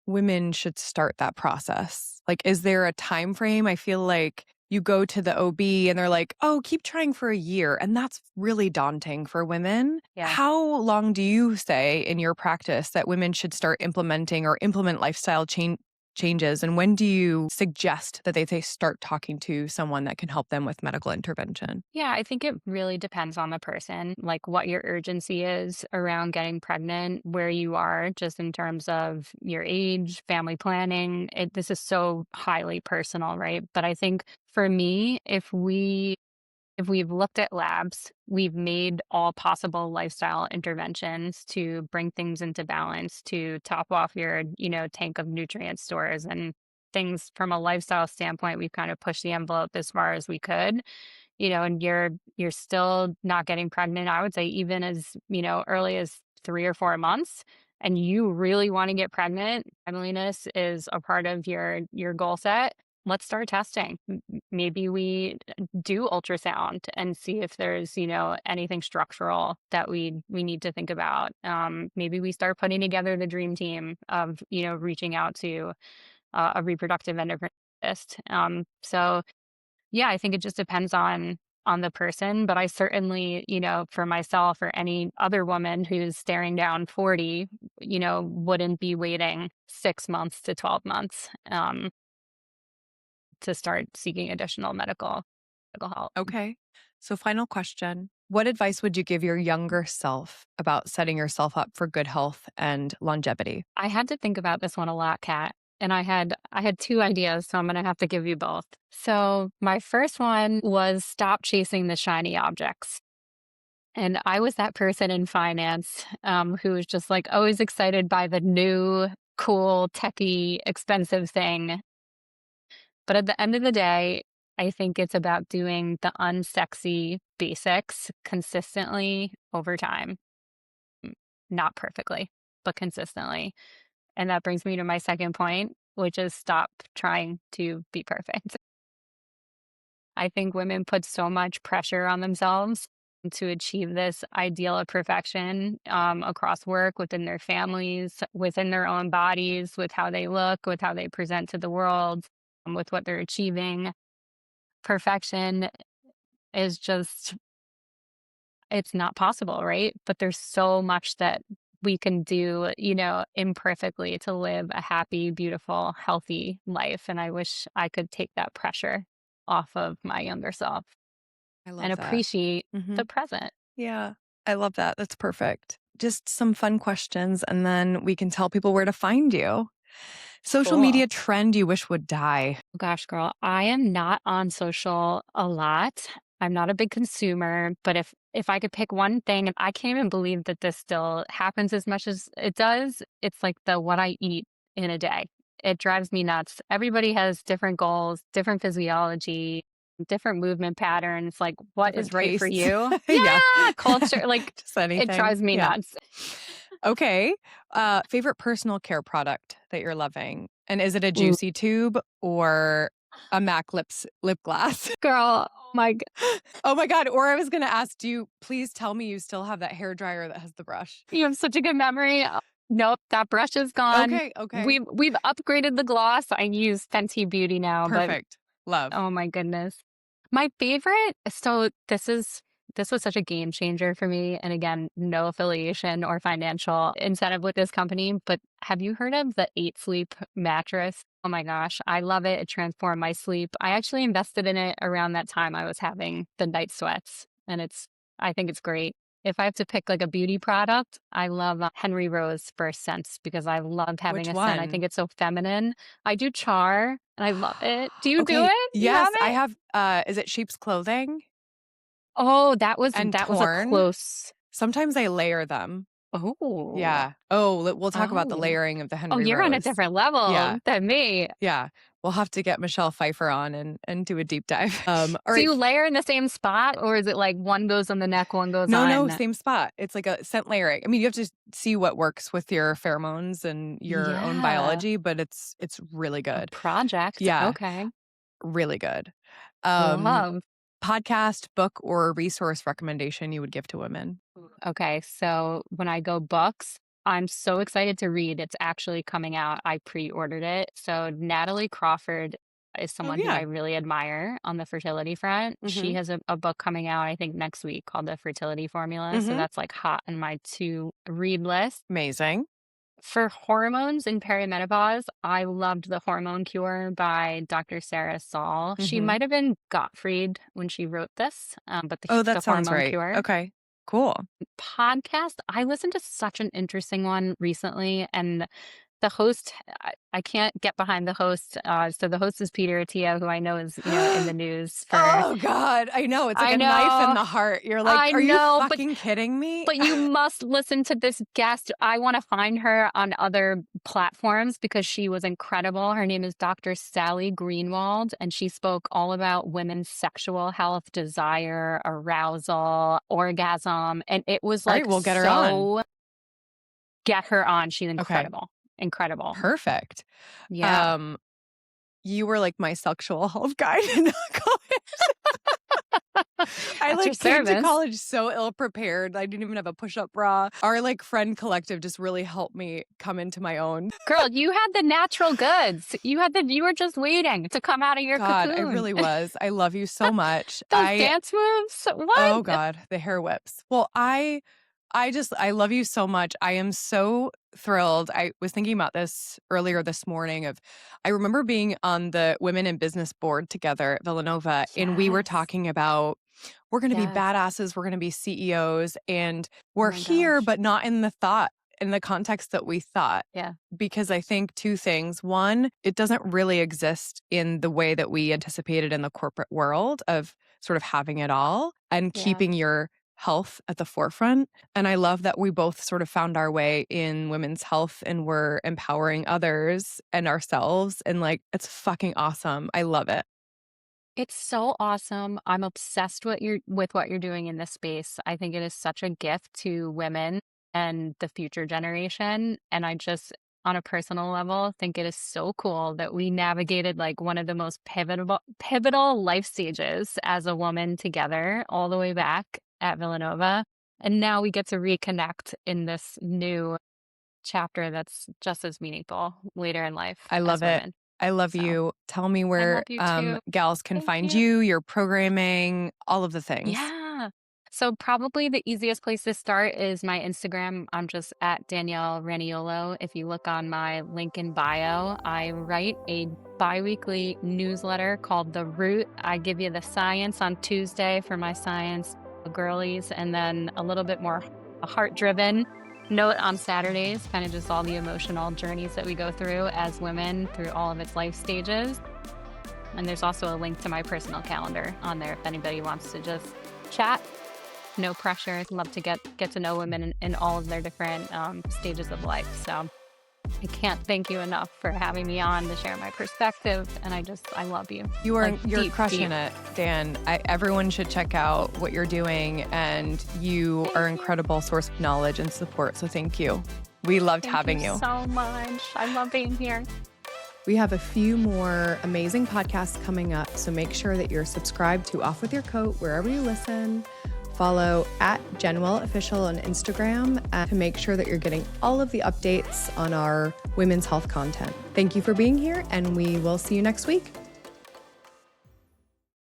women should start that process? Like, is there a time frame? I feel like you go to the OB and they're like, oh, keep trying for a year. And that's really daunting for women. Yeah. How long do you say in your practice that women should start implementing or implement lifestyle changes? And when do you suggest that they start talking to someone that can help them with medical intervention? Yeah, I think it really depends on the person, like what your urgency is around getting pregnant, where you are just in terms of your age, family planning. This is so highly personal, right? But I think for me, if we've looked at labs, we've made all possible lifestyle interventions to bring things into balance, to top off your, tank of nutrient stores and things from a lifestyle standpoint, we've kind of pushed the envelope as far as we could, and you're still not getting pregnant. I would say even as, early as 3 or 4 months, and you really want to get pregnant, timeliness is a part of your goal set. Let's start testing. Maybe we do ultrasound and see if there's, anything structural that we need to think about. Maybe we start putting together the dream team of, reaching out to a reproductive endocrinologist. So yeah, I think it just depends on the person, but I certainly, for myself or any other woman who's staring down 40, wouldn't be waiting 6 months to 12 months to start seeking additional medical help. Okay. So, final question. What advice would you give your younger self about setting yourself up for good health and longevity? I had to think about this one a lot, Kat. And I had two ideas, so I'm gonna have to give you both. So my first one was stop chasing the shiny objects. And I was that person in finance who was just like always excited by the new, cool, techie, expensive thing. But at the end of the day, I think it's about doing the unsexy basics consistently over time. Not perfectly, but consistently. And that brings me to my second point, which is stop trying to be perfect. I think women put so much pressure on themselves to achieve this ideal of perfection across work, within their families, within their own bodies, with how they look, with how they present to the world, with what they're achieving. Perfection is just, it's not possible, right? But there's so much that we can do, imperfectly to live a happy, beautiful, healthy life. And I wish I could take that pressure off of my younger self I and love that. appreciate Hmm. the present. Yeah, I love that. That's perfect. Just some fun questions, and then we can tell people where to find you. Social Cool. media trend you wish would die. Gosh, girl, I am not on social a lot. I'm not a big consumer, but if I could pick one thing, and I can't even believe that this still happens as much as it does, it's like the what I eat in a day. It drives me nuts. Everybody has different goals, different physiology, different movement patterns, like what Different is right for tastes. you. Yeah. Yeah, culture, like Just it anything. drives me Yeah. nuts. Okay. Favorite personal care product that you're loving? And is it a Ooh, juicy tube or a MAC lip gloss? girl, my Oh my God. Or I was going to ask, do you please tell me you still have that hair dryer that has the brush? You have such a good memory. Nope, that brush is gone. Okay. Okay. We've upgraded the gloss. I use Fenty Beauty now, but Perfect. Love. oh my goodness. My favorite, so this was such a game changer for me. And again, no affiliation or financial incentive with this company, but have you heard of the 8 Sleep mattress? Oh my gosh, I love it. It transformed my sleep. I actually invested in it around that time I was having the night sweats, and I think it's great. If I have to pick like a beauty product, I love Henry Rose First Scents because I love having Which a scent. I one? think it's so feminine. I do Char and I love it. Do you do Okay. it? You Yes, have I it? have. Is it sheep's clothing Oh, and that was a torn? close. Sometimes I layer them. Oh. Yeah. Oh, we'll talk about the Oh. layering of the Oh, Henry you're on a Rose. different level Yeah. than me. Yeah. We'll have to get Michelle Pfeiffer on and do a deep dive. All Do right. you layer in the same spot or is it like one goes on the neck, one goes No, on? same spot. It's like a scent layering. I mean, you have to see what works with your pheromones and your own Yeah. biology, but it's really A good. project. Yeah, Okay. really good. Um, Love. Podcast, book, or resource recommendation you would give to women? Okay, so when I go books, I'm so excited to read. It's actually coming out. I pre-ordered it. So Natalie Crawford is Oh someone who I yeah. really admire on the fertility front. She Mm-hmm. has a book coming out, I think next week called The Fertility Formula. So Mm-hmm. that's like hot on my to read list. Amazing. For hormones in perimenopause, I loved The Hormone Cure by Dr. Sarah Saul. She Mm-hmm. might have been Gottfried when she wrote this, but Oh, the that sounds Hormone right. Cure Okay. Cool. podcast, I listened to such an interesting one recently, and the host, I can't get behind the host. So the host is Peter Attia, who I know is, in the news for, Oh God, I know. It's like I a knife in know, the heart. You're like, I are you know, fucking kidding me? but you must listen to this guest. I want to find her on other platforms because she was incredible. Her name is Dr. Sally Greenwald, and she spoke all about women's sexual health, desire, arousal, orgasm. And it was All like right, we'll get her on. so get her on. She's Okay. incredible. Incredible. Perfect. Yeah. Um, you were like my sexual health guide in college. I At your like came to service. college so ill prepared. I didn't even have a push-up bra. Our like friend collective just really helped me come into my own. Girl, you had the natural goods. You were just waiting to come out of your God, I cocoon. really was. I love you so much. Those dance moves. Oh What? God, the hair whips. Well, I love you so much. I am so thrilled. I was thinking about this earlier this morning I remember being on the Women in Business board together at Villanova, and we were Yes. talking about we're going to be Yes. badasses, we're going to be CEOs, and Oh we're my here, gosh. but not in the context that we thought. Yeah. Because I think two things. One, it doesn't really exist in the way that we anticipated in the corporate world of sort of having it all and Yeah. keeping your health at the forefront. And I love that we both sort of found our way in women's health and we're empowering others and ourselves. And like, it's fucking awesome. I love it. It's so awesome. I'm obsessed with what you're doing in this space. I think it is such a gift to women and the future generation. And I just, on a personal level, think it is so cool that we navigated like one of the most pivotal life stages as a woman together all the way back at Villanova. And now we get to reconnect in this new chapter that's just as meaningful later in life I as love it. women. I love So you. Tell me I where love you too. gals can Thank find you. you, your programming, all of the things. Yeah. So probably the easiest place to start is my Instagram. I'm just at Danielle Raniolo. If you look on my link in bio, I write a biweekly newsletter called The Root. I give you the science on Tuesday for my science girlies, and then a little bit more heart-driven note on Saturdays, kind of just all the emotional journeys that we go through as women through all of its life stages. And there's also a link to my personal calendar on there if anybody wants to just chat. No pressure. I'd love to get to know women in all of their different stages of life. So I can't thank you enough for having me on to share my perspective. And I love you. You're Deep, crushing deep. it, Dan. Everyone should check out what you're doing, and you are an incredible source of knowledge and support. So thank you. We loved Thank having you you. so much. I love being here. We have a few more amazing podcasts coming up, so make sure that you're subscribed to Off With Your Coat wherever you listen. Follow at Genwell Official on Instagram to make sure that you're getting all of the updates on our women's health content. Thank you for being here, and we will see you next week.